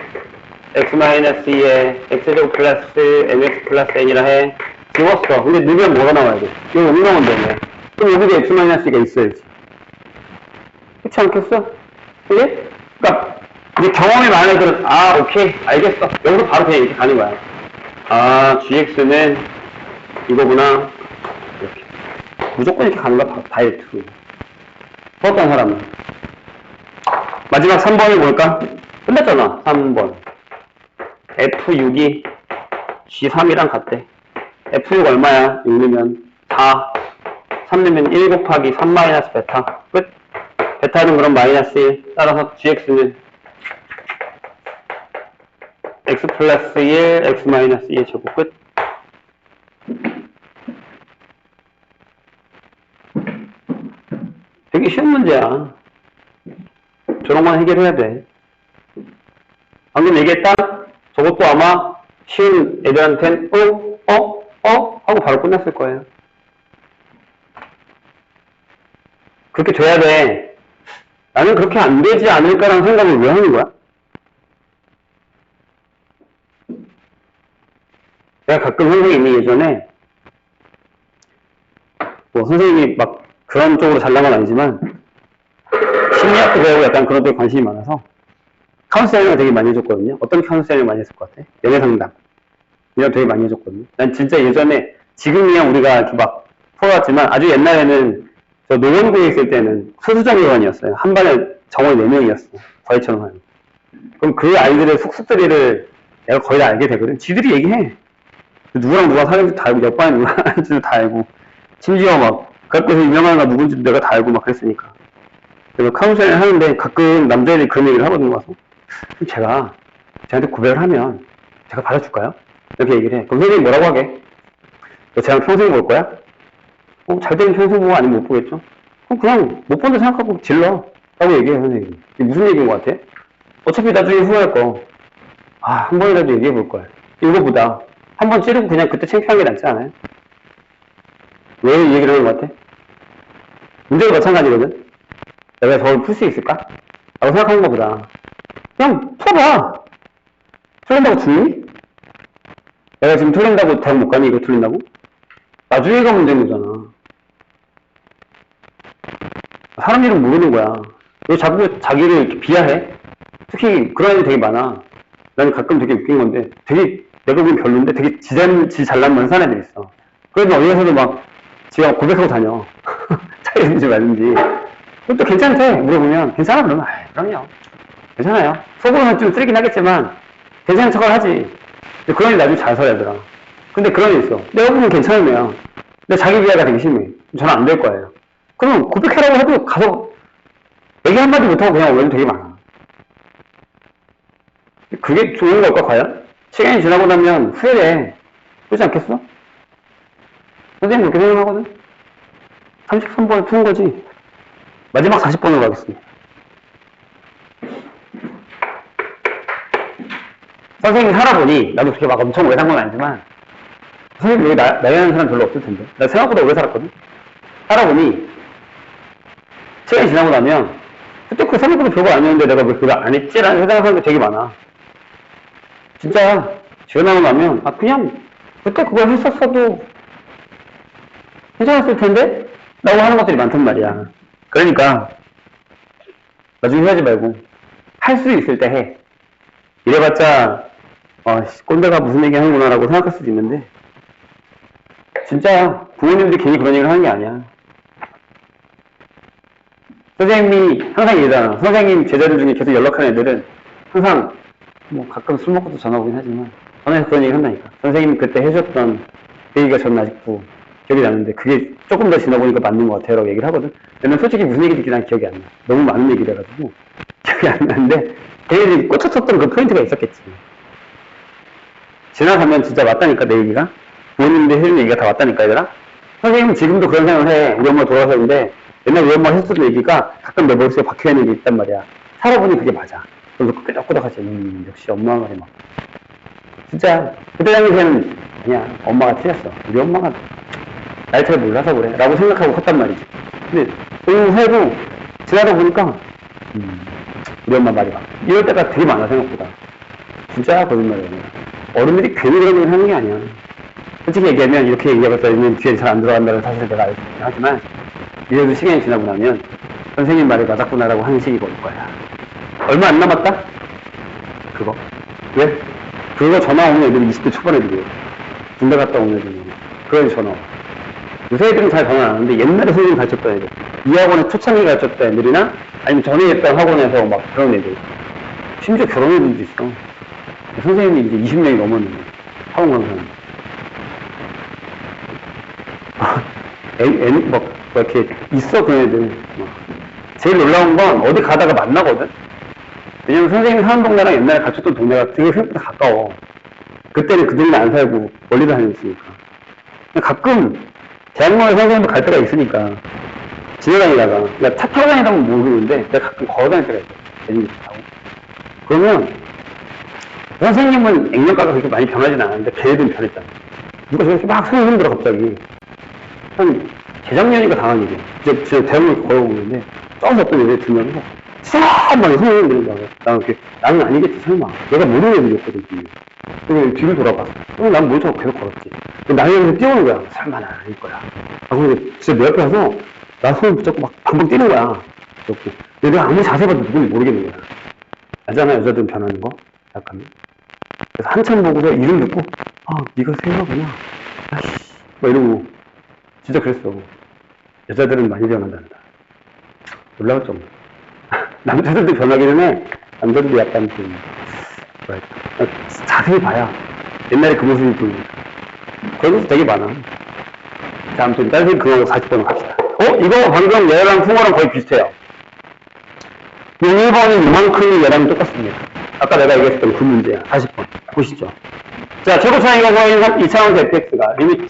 x 마이너스 2에 x제곱 플러스 mx 플러스 n이라 해. 지웠어. 근데 넣으면 뭐가 나와야 돼? 여기 음영은 되네. 그럼 여기도 x 마이너스 2가 있어야지. 그렇지 않겠어? 그게? 그러니까 이제 경험이 많은 애들은 아 오케이 알겠어. 여기서 바로 그냥 이렇게 가는 거야. 아 gx는 이거구나. 이렇게 무조건 이렇게 가는 거야. 다이렉트로. 어떤 사람은 마지막 3번이 뭘까? 끝났잖아. 3번 F6이 G3이랑 같대. F6 얼마야? 6 넣으면 4, 3 넣으면 1 곱하기 3 마이너스 베타. 끝. 베타는 그럼 마이너스 1. 따라서 gx는 x 플러스 1, x 마이너스 2의 제곱. 끝. 되게 쉬운 문제야. 저런 건 해결해야 돼. 방금 얘기했다? 저것도 아마 쉬운 애들한텐 하고 바로 끝났을 거예요. 그렇게 돼야 돼. 나는 그렇게 안 되지 않을까라는 생각을 왜 하는 거야? 내가 가끔 선생님이 예전에 뭐 선생님이 막 그런 쪽으로 잘난 건 아니지만 심리학도 배우고 약간 그런 쪽에 관심이 많아서 카운셀링을 되게 많이 해줬거든요. 어떤 카운셀링을 많이 했을 것 같아? 연애상담 이런 되게 많이 해줬거든요. 난 진짜 예전에 지금이야 우리가 이렇게 막 풀어왔지만 아주 옛날에는 저 노원구에 있을 때는 소수정예원이었어요. 한 반에 정원이 4명이었어. 저희처럼 하는. 그럼 그 아이들의 속속들이를 내가 거의 다 알게 되거든. 지들이 얘기해. 누구랑 누가 사는지 다 알고, 옆반에 누가 사는지도 다 알고, 심지어 막, 그 학교에서 유명한 애가 누군지도 내가 다 알고 막 그랬으니까. 그래서 카운셀링을 하는데 가끔 남자애들이 그런 얘기를 하거든요, 와서. 그럼 제가, 쟤한테 고백을 하면, 제가 받아줄까요? 이렇게 얘기를 해. 그럼 선생님이 뭐라고 하게? 너 쟤랑 평생 볼 거야? 잘 되면 평생 보고 아니면 못 보겠죠? 그럼 그냥 못 본다 생각하고 질러. 라고 얘기해요, 선생님이. 이게 무슨 얘기인 것 같아? 어차피 나중에 후회할 거. 한 번이라도 얘기해 볼 걸. 이거보다. 한 번 찌르고 그냥 그때 창피한 게 낫지 않아요? 왜 이 얘기를 하는 것 같아? 문제도 마찬가지거든? 내가 저걸 풀 수 있을까? 라고 생각하는 것보다 그냥 풀어봐. 틀린다고 죽니? 내가 지금 틀린다고 대학 못 가니 이거 틀린다고? 나중에가 문제인 거잖아. 사람 이름 모르는 거야. 왜 자꾸 자기를 이렇게 비하해? 특히 그런 애들 되게 많아. 나는 가끔 되게 웃긴 건데 되게 내가 보기엔 별론데 되게 지 잘난 만산 애들 있어. 그래도 어디에서도 막 지가 고백하고 다녀. 차이든지 말든지. 그것도 괜찮대. 물어보면 괜찮아 그러면 그럼요. 괜찮아요. 속으로는 좀 쓰레긴 하겠지만 괜찮은 척을 하지. 근데 그런 애 나중에 잘 살아야더라. 근데 그런 애 있어. 내가 보면 괜찮은 애야. 근데 자기 비하가 되게 심해. 저는 안 될 거예요. 그럼 고백하라고 해도 가서 얘기 한마디 못하고 그냥 오면 되게 많아. 그게 좋은 걸까 과연? 시간이 지나고 나면 후회돼. 그렇지 않겠어? 선생님 그렇게 생각하거든? 33번을 푸는 거지. 마지막 40번으로 가겠습니다. 선생님이 살아보니, 나도 그렇게 막 엄청 오래 산 건 아니지만, 선생님 여기 나이 하는 사람 별로 없을 텐데. 나 생각보다 오래 살았거든? 살아보니, 시간이 지나고 나면, 그때 그 생각보다 별거 아니었는데 내가 왜 그거 안 했지라는 생각하는 게 되게 많아. 진짜, 지나고 나면, 그냥, 그때 그걸 했었어도, 괜찮았을 텐데? 라고 하는 것들이 많단 말이야. 그러니까, 나중에 후회하지 말고, 할 수 있을 때 해. 이래봤자, 꼰대가 무슨 얘기 하는구나 라고 생각할 수도 있는데, 진짜야. 부모님들이 괜히 그런 얘기를 하는 게 아니야. 선생님이 항상 얘기하잖아. 선생님 제자들 중에 계속 연락하는 애들은 항상 뭐 가끔 술 먹고도 전화 오긴 하지만 전화해서 그런 얘기 한다니까. 선생님이 그때 해주셨던 그 얘기가 저는 아직도 기억이 나는데 그게 조금 더 지나보니까 맞는 것 같아요 라고 얘기를 하거든. 근데 난 솔직히 무슨 얘기인지 난 기억이 안 나. 너무 많은 얘기를 해가지고 기억이 안 나는데 걔네들이 꽂혀쳤던 그 포인트가 있었겠지. 지나가면 진짜 맞다니까 내 얘기가. 부모님들 해주는 얘기가 다 맞다니까 얘들아. 선생님은 지금도 그런 생각을 해. 우리 엄마 돌아가셨는데 옛날 우리 엄마가 했었던 얘기가 가끔 내 머릿속에 박혀있는 게 있단 말이야. 살아보니 그게 맞아. 그래서 끄덕끄덕하지. 역시 엄마 말이 막. 진짜, 그때 당시에는, 아니야, 엄마가 틀렸어. 우리 엄마가 날 잘 몰라서 그래. 라고 생각하고 컸단 말이지. 근데, 너무 살고, 지나다 보니까, 우리 엄마 말이 막. 이럴 때가 되게 많아, 생각보다. 진짜 거짓말이야. 어른들이 괜히 그런 걸 하는 게 아니야. 솔직히 얘기하면, 이렇게 얘기해봤자 뒤에 잘 안 들어간다는 사실을 내가 알고 있긴 하지만, 이래도 시간이 지나고 나면, 선생님 말이 맞았구나라고 하는 시기가 올 거야. 얼마 안 남았다? 그거. 왜? 그거 전화 오는 애들이 20대 초반 애들이에요. 군대 갔다 오는 애들이. 그런 전화 와. 요새 애들은 잘 전화 안 하는데 옛날에 선생님 가르쳤던 애들. 이 학원에 초창기 가르쳤던 애들이나 아니면 전에 했던 학원에서 막 그런 애들. 심지어 결혼 애들도 있어. 선생님이 이제 20년이 넘었는데. 학원 강사는. 막 이렇게 있어, 그런 애들. 제일 놀라운 건 어디 가다가 만나거든? 왜냐면 선생님이 사는 동네랑 옛날에 가르쳤던 동네가 되게 생각보다 가까워. 그때는 그 동네 안 살고 멀리 다녔으니까. 가끔 대학로에 선생님도 갈 때가 있으니까 지나다니다가 그러니까 차 타고 다니다면 모르는데 내가 가끔 걸어 다닐 때가 있어. 대중교통 타고. 그러면 선생님은 액면가가 그렇게 많이 변하진 않았는데 걔네들은 변했잖아. 누가 저렇게 막 손을 흔들어 갑자기. 한 재작년인가 당한 일이야. 진짜 대학로에 걸어오고 있는데 저기서 어떤 애들 들면서 싹 막 손을 흔드는 거야. 나는 아니겠지 설마. 내가 모르는 애들이었거든. 그래서 뒤를 돌아봤어. 난 모니터로 계속 걸었지. 나에게서 뛰어오는 거야. 설마 난 아닐 거야. 근데 진짜 내 옆에 와서 나 손을 붙잡고 막 방방 뛰는 거야. 그렇고. 근데 내가 아무리 자세히 봐도 누군지 모르겠는 거야. 알잖아, 여자들은 변하는 거. 약간. 그래서 한참 보고서 이름 듣고, 네가 세화구나. 아이씨. 막 이러고. 진짜 그랬어. 여자들은 많이 변한단다. 놀라울 정도. 남자들도 변하기는 해. 남자들도 약간 좀, 자세히 봐야 옛날에 그 모습이 보이니까. 그런 모습 되게 많아. 자, 아무튼 다른 선생님 그거 40번으로 갑시다. 이거 방금 얘랑 풍어랑 거의 비슷해요. 1번은 이만큼이 얘랑 똑같습니다. 아까 내가 얘기했던 그 문제야. 40번. 보시죠. 자, 최고 차이가 보이는 이차원에서 fx가 리미트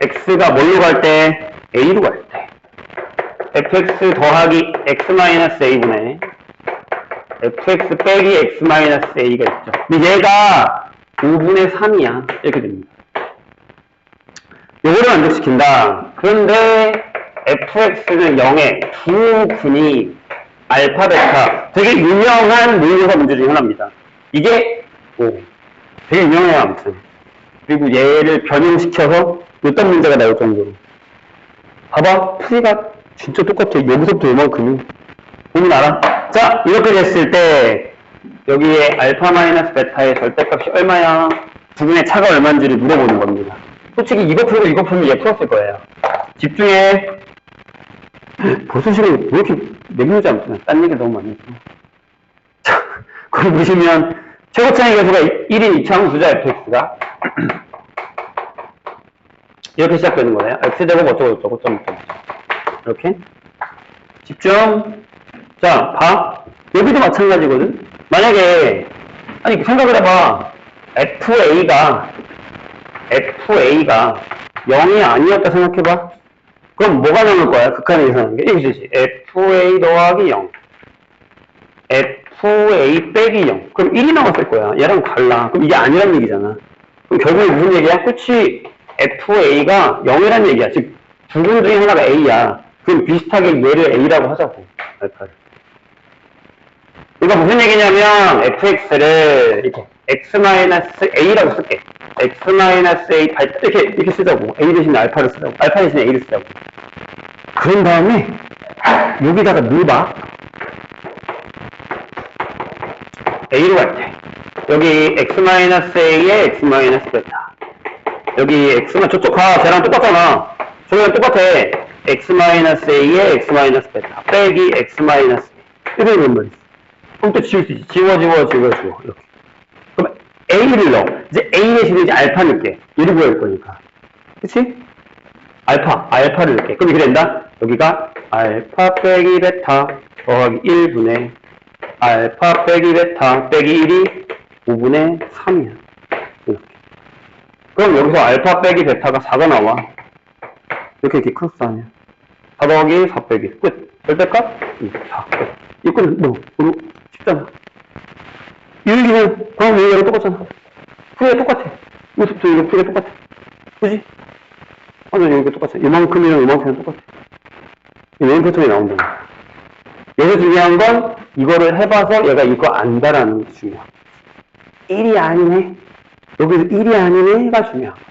x가 뭘로 갈 때? a로 갈 때. fx 더하기 x-a분의 fx 빼기 x-a가 있죠. 근데 얘가 5분의 3이야. 이렇게 됩니다. 요거를 만족시킨다. 그런데 fx는 0에 두 분이 알파, 베타. 되게 유명한 모의고사 문제 중에 하나입니다. 이게 되게 유명해요, 아무튼. 그리고 얘를 변형시켜서 어떤 문제가 나올 정도로. 봐봐, 풀이가 진짜 똑같아. 여기서부터 요만큼이. 보면 알아? 자, 이렇게 됐을 때 여기에 알파 마이너스 베타의 절대값이 얼마야? 두 분의 차가 얼마인지를 물어보는 겁니다. 솔직히 이거 풀고 이거 풀면 얘 풀었을 거예요. 집중해. 벌써 시간이 왜 이렇게 내밀지 않구나. 딴 얘기 너무 많이 했어. 자, 그걸 보시면 최고차이 계수가 1인 2차항 수자 fx가 이렇게 시작되는 거예요. x제곱 어쩌고 점점 이렇게 집중. 자, 봐. 여기도 마찬가지거든. 만약에 아니 생각을 해봐. FA가 0이 아니었다 생각해봐. 그럼 뭐가 나올 거야? 극한에 계산하는 게 이거지. FA 더하기 0 FA 빼기 0 그럼 1이 나왔을 거야. 얘랑 달라. 그럼 이게 아니란 얘기잖아. 그럼 결국에 무슨 얘기야? 끝이 FA가 0이란 얘기야. 즉 두 분 중에 하나가 A야. 그럼 비슷하게 얘를 A라고 하자고. 알파를. 그러니까 무슨 얘기냐면 fx를 이렇게 x-a라고 쓸게. x-a 이렇게 쓰자고. a 대신에 알파를 쓰자고. 알파 대신에 a를 쓰자고. 그런 다음에 여기다가 넣어봐. a로 갈 때 여기 x-a에 x-베타. 여기 x만 저쪽 가. 쟤랑 똑같잖아. 저기랑 똑같아. x-a에 x-베타 빼기 x-a 이렇게 되는 말이지. 그럼 또 지울 수 있지. 지워. 이렇게. 그럼 A를 넣어. 이제 A 대신에 이제 알파 넣을게. 얘를 구할 거니까. 그치? 알파를 넣을게. 그럼 이렇게 된다? 여기가 알파 빼기 베타 더하기 1분의 알파 빼기 베타 빼기 1이 5분의 3이야. 이렇게. 그럼 여기서 알파 빼기 베타가 4가 나와. 이렇게 크로스 아니야. 4 더하기 4 빼기. 끝. 절대값? 4. 끝. 이거 끝. 쉽잖아. 이 얘기는 다음 얘기랑 똑같잖아. 풀이가 똑같아. 이것부터 이거 풀이가 똑같아. 그지? 완전 여기가 똑같아. 이만큼이랑 이만큼이랑 똑같아. 이 메인 패턴이 나온다. 여기서 중요한 건 이거를 해봐서 얘가 이거 안다라는 게 중요한 거지. 1이 아니네. 여기서 1이 아니네가 중요한 거지.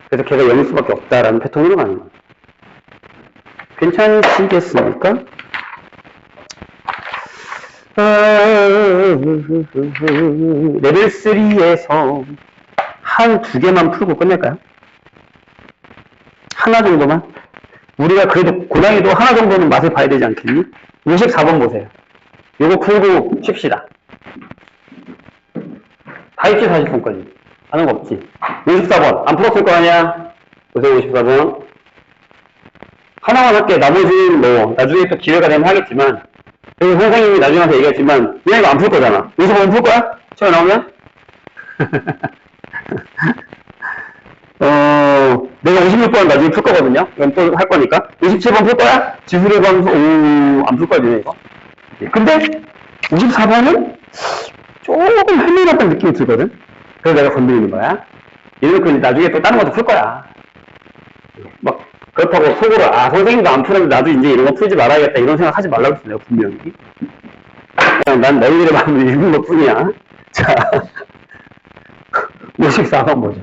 그래서 걔가 0일 수밖에 없다라는 패턴으로 가는 거야. 괜찮으시겠습니까? 레벨 3에서 한 두 개만 풀고 끝낼까요? 하나 정도만? 우리가 그래도 고난이도 하나 정도는 맛을 봐야 되지 않겠니? 54번 보세요. 요거 풀고 쉽시다. 다 있지, 40번까지. 하는 거 없지. 54번. 안 풀었을 거 아니야? 보세요, 54번. 하나만 할게. 나머지는 뭐, 나중에 또 기회가 되면 하겠지만, 그리고 선생님이 나중에 와서 얘기했지만, 그냥 이거 안 풀 거잖아. 55번 풀 거야? 시간 나오면? 내가 56번 나중에 풀 거거든요? 그럼 또 할 거니까. 57번 풀 거야? 지수를 방송, 안 풀 거야, 니네 이거. 근데, 54번은 조금 할만하다는 느낌이 들거든? 그래서 내가 건드리는 거야. 이래놓고 나중에 또 다른 것도 풀 거야. 막, 그렇다고 속으로, 선생님도 안 푸는데 나도 이제 이런 거 풀지 말아야겠다. 이런 생각 하지 말라고 했어, 내가 분명히. 그냥 난 너희들의 마음을 읽은 것 뿐이야. 자, 54번 보자.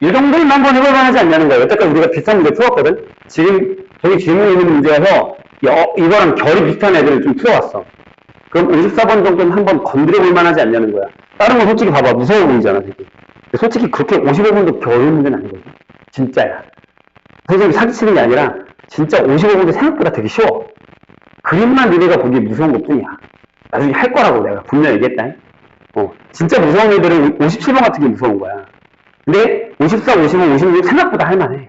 이 정도는 한번 해볼 만하지 않냐는 거예요. 여태까지 우리가 비슷한 문제 풀었거든? 지금, 저기 질문에 있는 문제에서 이거랑 결이 비슷한 애들을 좀 풀어왔어. 그럼 54번 정도는 한번 건드려볼 만하지 않냐는 거야. 다른 건 솔직히 봐봐. 무서워 보이잖아, 되게. 솔직히 그렇게 55번도 겨울 문제는 아니거든. 진짜야. 선생님이 사기치는 게 아니라, 진짜 55번도 생각보다 되게 쉬워. 그림만 니네가 보기에 무서운 것 뿐이야. 나중에 할 거라고 내가 분명히 얘기했다. 진짜 무서운 애들은 57번 같은 게 무서운 거야. 근데 54, 55, 56 생각보다 할만해.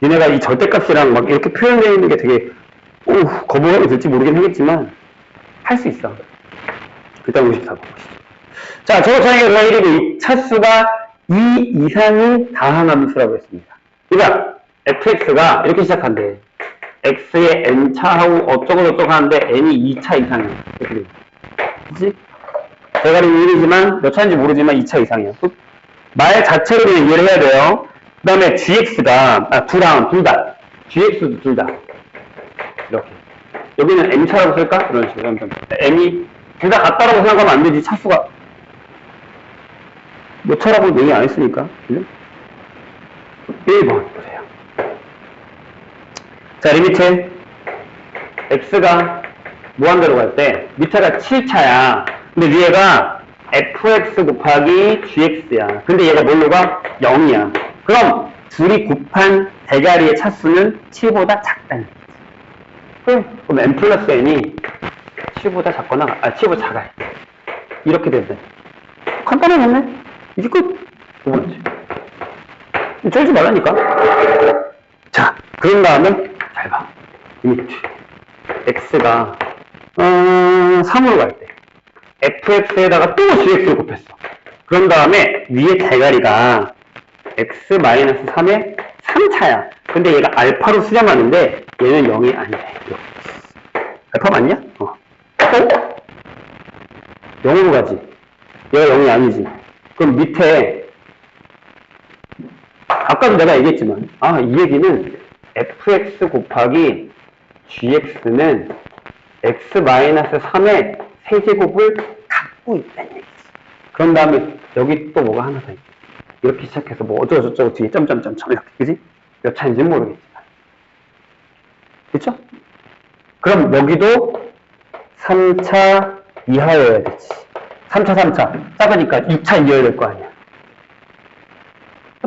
얘네가 이 절대값이랑 막 이렇게 표현되어 있는 게 되게 거부감이 들지 모르긴 하겠지만 할 수 있어. 일단 54번 보시죠. 자, 저거 저희가 1이고 차수가 2 이상이 다항함수라고 했습니다. 그러니까 fx가 이렇게 시작한대. x의 n차하고 어쩌고저쩌고 하는데 n이 2차 이상이야. 그치? 대가리는 1이지만 몇 차인지 모르지만 2차 이상이야. 말 자체로 그냥 이해를 해야 돼요. 그 다음에 gx가 둘 다. gx도 둘 다. 이렇게. 여기는 m차라고 쓸까? 그런 식으로. m이 둘 다 같다라고 생각하면 안 되지. 차수가 몇 차라고 얘기 안 했으니까. 그죠? 1번 보세요. 자, 리미트 x가 무한대로 갈 때 밑에가 7차야. 근데 위에가 fx 곱하기 gx야. 근데 얘가 뭘로 가? 0이야. 그럼 둘이 곱한 대가리의 차수는 7보다 작다는 거지. 그럼 n 플러스 n이 7보다 작거나 7보다 작아요. 이렇게 된다. 간단해졌네. 이게 끝. 5번째. 쫄지 말라니까. 자, 그런 다음에 잘 봐. 리미트 x가 3으로 갈 때 fx에다가 또 gx를 곱했어. 그런 다음에 위에 대가리가 x-3의 3차야. 근데 얘가 알파로 수렴하는데 얘는 0이 아니야. 알파 맞냐? 또 0으로 가지. 얘가 0이 아니지. 그럼 밑에 아까도 내가 얘기했지만 이 얘기는 fx 곱하기 gx는 x-3의 세제곱을 갖고 있다는 얘기지. 그런 다음에 여기 또 뭐가 하나 더 있지. 이렇게 시작해서 뭐 어쩌고저쩌고 뒤에 점점점점 이렇게, 그지? 몇 차인지는 모르겠지만. 그쵸? 그럼 여기도 3차 이하여야 되지. 3차. 작으니까 2차 이하여야 될 거 아니야.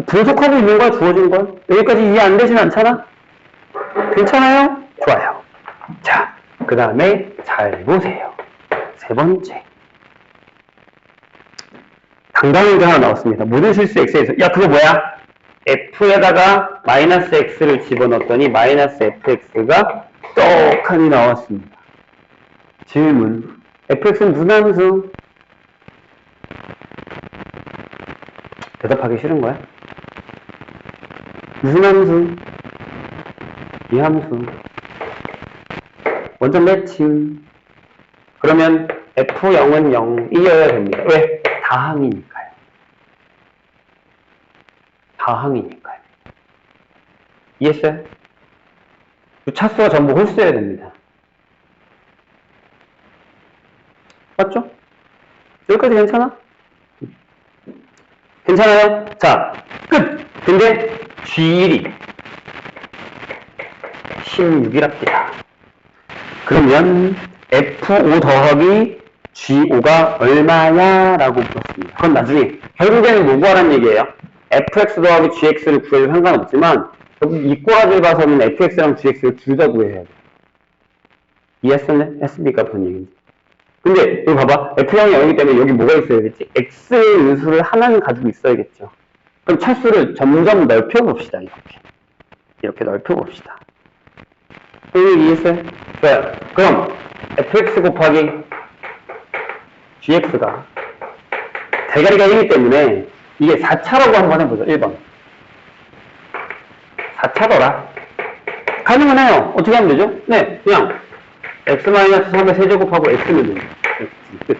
분석하고 있는 거야, 주어진 건. 여기까지 이해 안 되진 않잖아? 괜찮아요? 좋아요. 자, 그 다음에 잘 보세요. 세 번째. 당당한 게 하나 나왔습니다. 모든 실수 x에서. 야, 그거 뭐야? f에다가 마이너스 x를 집어넣었더니 마이너스 fx가 떡하니 나왔습니다. 질문. fx는 무슨 함수? 대답하기 싫은 거야? 무슨 함수? 이 함수. 원점 매칭. 그러면 F0은 0이어야 됩니다. 왜? 다항이니까요. 다항이니까요. 이해했어요? 차수가 전부 홀수여야 됩니다. 맞죠? 여기까지 괜찮아? 괜찮아요? 자, 끝! 근데 G1이 16이랍니다. 그러면 F5 더하기 G5가 얼마냐? 라고 물었습니다. 그건 나중에 결국에는 뭐 구하라는 얘기예요? fx 더하기 gx를 구해도 상관없지만 여기 이꼬라지를 봐서는 fx랑 gx를 둘 다 구해야 돼. 이해했습니까? 그런 얘기인지. 근데 여기 봐봐. F형이 0이기 때문에 여기 뭐가 있어야겠지? X의 인수를 하나는 가지고 있어야겠죠. 그럼 차수를 점점 넓혀봅시다. 이렇게 넓혀봅시다. 이해했어요? 좋아요. 그럼 Fx 곱하기 Gx가 대가리가 1이기 때문에 이게 4차라고 한번 해보죠. 1번. 4차더라. 가능은 해요. 어떻게 하면 되죠? 네, 그냥 x-3의 세제곱하고 x면 됩니다. 끝.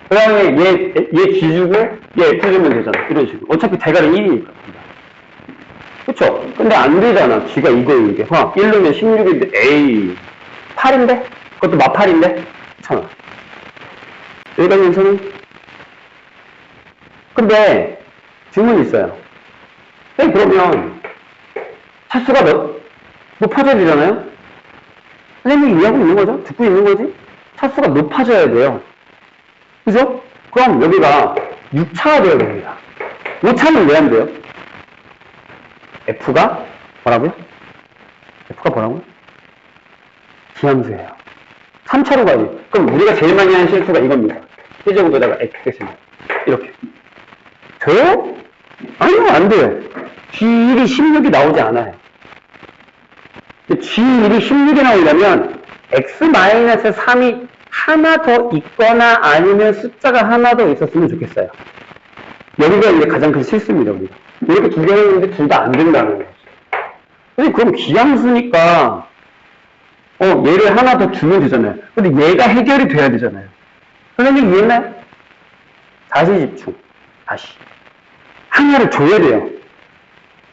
그 다음에 얘 G 주고 얘 F 주면 되잖아. 이런 식으로. 어차피 대가리 1이니까. 그쵸? 근데 안 되잖아. G가 이거예요, 이게. 1로면 16인데, 에이. 8인데? 그것도 마8인데? 괜찮아. 여기까지 괜찮아? 근데, 질문이 있어요. 그러면, 차수가 높아져야 되잖아요? 선생님이 이해하고 있는 거죠? 듣고 있는 거지? 차수가 높아져야 돼요. 그죠? 그럼 여기가 6차가 되어야 됩니다. 5차는 왜 안 돼요? F가 뭐라고요? F가 뭐라고요? 기함수예요. 3차로 가야지. 그럼 우리가 제일 많이 하는 실수가 이겁니다. 세제곱에다가 X 이렇게. 돼요? 아니요, 안 돼요. G1이 16이 나오지 않아요. G1이 16이 나오려면 X-3이 하나 더 있거나 아니면 숫자가 하나 더 있었으면 좋겠어요. 여기가 이제 가장 큰 실수입니다, 우리가. 이렇게 두 개 했는데 둘 다 안 된다는 거죠. 근데 그럼 기함수니까, 얘를 하나 더 주면 되잖아요. 근데 얘가 해결이 돼야 되잖아요. 선생님 이해했나요? 다시 집중. 다시. 하나를 줘야 돼요.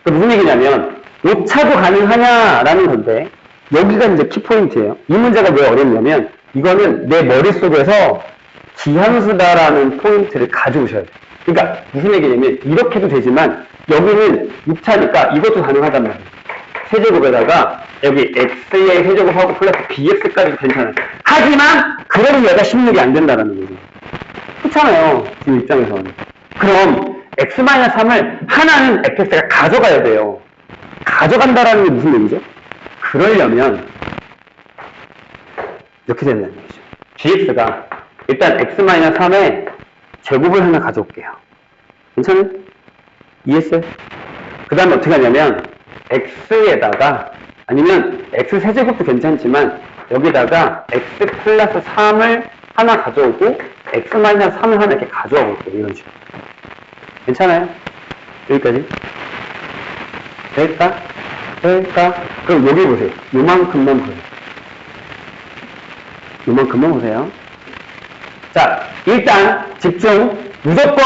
그 무슨 얘기냐면, 오차도 가능하냐라는 건데, 여기가 이제 키포인트예요. 이 문제가 왜 어렵냐면, 이거는 내 머릿속에서 기함수다라는 포인트를 가져오셔야 돼요. 그러니까 무슨 얘기냐면 이렇게도 되지만 여기는 6차니까 이것도 가능하단 말이에요. 세제곱에다가 여기 x의 세제곱하고 플러스 bx까지도 괜찮아요. 하지만 그래도 얘가 16이 안 된다는 거예요. 그렇잖아요. 지금 입장에서는. 그럼 x-3을 하나는 fx가 가져가야 돼요. 가져간다라는 게 무슨 얘기죠? 그러려면 이렇게 된다는 얘기죠. gx가 일단 x-3의 제곱을 하나 가져올게요. 괜찮아요? 이해했어요? 그 다음에 어떻게 하냐면 x에다가 아니면 x 세제곱도 괜찮지만 여기다가 x 플러스 3을 하나 가져오고 x 마이너스 3을 하나 이렇게 가져와 볼게요. 이런 식으로. 괜찮아요? 여기까지? 될까? 될까? 그럼 여기 보세요. 요만큼만 보세요. 요만큼만 보세요. 자, 일단 집중. 무조건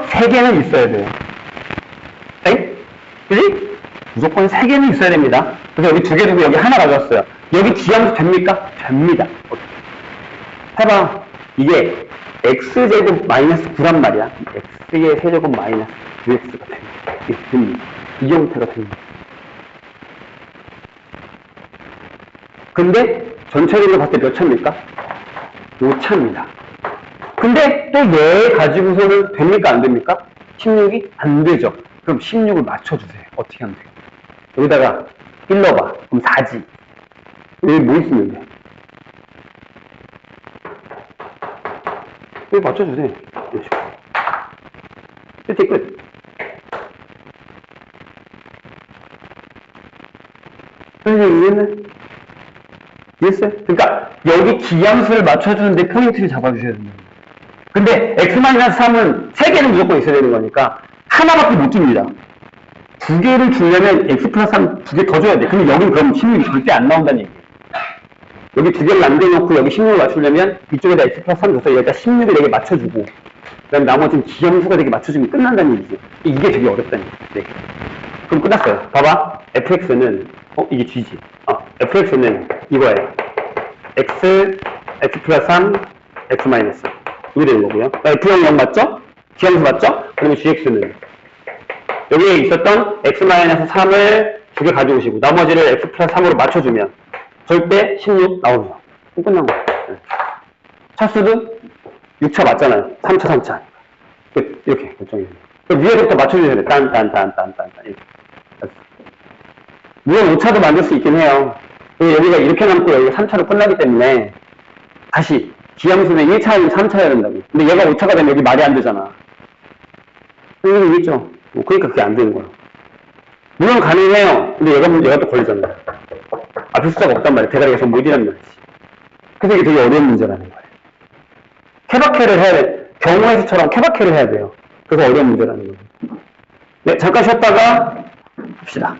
3개는 있어야 돼요. 엥? 그지? 무조건 3개는 있어야 됩니다. 그래서 여기 2개 두고 여기 하나 가져왔어요. 여기 기함수 됩니까? 됩니다. 해봐. 이게 x제곱 마이너스 9란 말이야. x의 세제곱 마이너스 9x가 됩니다. 이게 됩니다. 이 형태가 됩니다. 근데 전체적으로 봤을 때 몇 차입니까? 5차입니다. 근데 또 얘 가지고서는 됩니까? 안 됩니까? 16이 안 되죠. 그럼 16을 맞춰주세요. 어떻게 하면 돼요? 여기다가 1 넣어봐. 그럼 4지. 여기 뭐 있으면 돼? 여기 맞춰주세요. 끝이 끝. 선생님 이해했나요? 이해했어요? 그러니까 여기 기함수를 맞춰주는데 포인트를 잡아주셔야 됩니다. 근데 x-3은 3개는 무조건 있어야 되는 거니까 하나밖에 못 줍니다. 2개를 주려면 x 플러스 3 2개 더 줘야 돼. 근데 여긴 그럼 16이 절대 안 나온다는 얘기예요. 여기 두 개를 남겨놓고 여기 16을 맞추려면 이쪽에다 x 플러스 3 줘서 여기다 16을 여기 맞춰주고 그다음 나머지는 기함수가 되게 맞춰주면 끝난다는 얘기죠. 이게 되게 어렵다는 얘기죠. 네. 그럼 끝났어요. 봐봐. fx는 이게 g지. fx는 이거예요. x 플러스 3 x 마이너스 이게 되는 거고요. f0 0 맞죠? 기함수 맞죠? 그러면 gx는 여기에 있었던 x 마이너스 3을 두 개 가져오시고 나머지를 x 플러스 3으로 맞춰주면 절대 16 나오죠. 끝난 거예요. 차수도 6차 맞잖아요. 3차, 3차. 이렇게 결정해요. 위에서부터 맞춰주셔야 돼요. 딴. 이렇게. 물론 5차도 만들 수 있긴 해요. 여기가 이렇게 남고 여기가 3차로 끝나기 때문에 다시 기함수는 1차는 3차여야 된다고. 근데 얘가 5차가 되면 여기 말이 안 되잖아. 여기 있죠. 그러니까 그게 안 되는 거예요. 물론 가능해요. 근데 얘가 또 걸리잖아요. 앞에 숫자가 없단 말이에요. 대가리가 전부 1이란 말이지. 그래서 이게 되게 어려운 문제라는 거예요. 케바케를 해야 돼. 경우의 수처럼 케바케를 해야 돼요. 그래서 어려운 문제라는 거예요. 네, 잠깐 쉬었다가 합시다.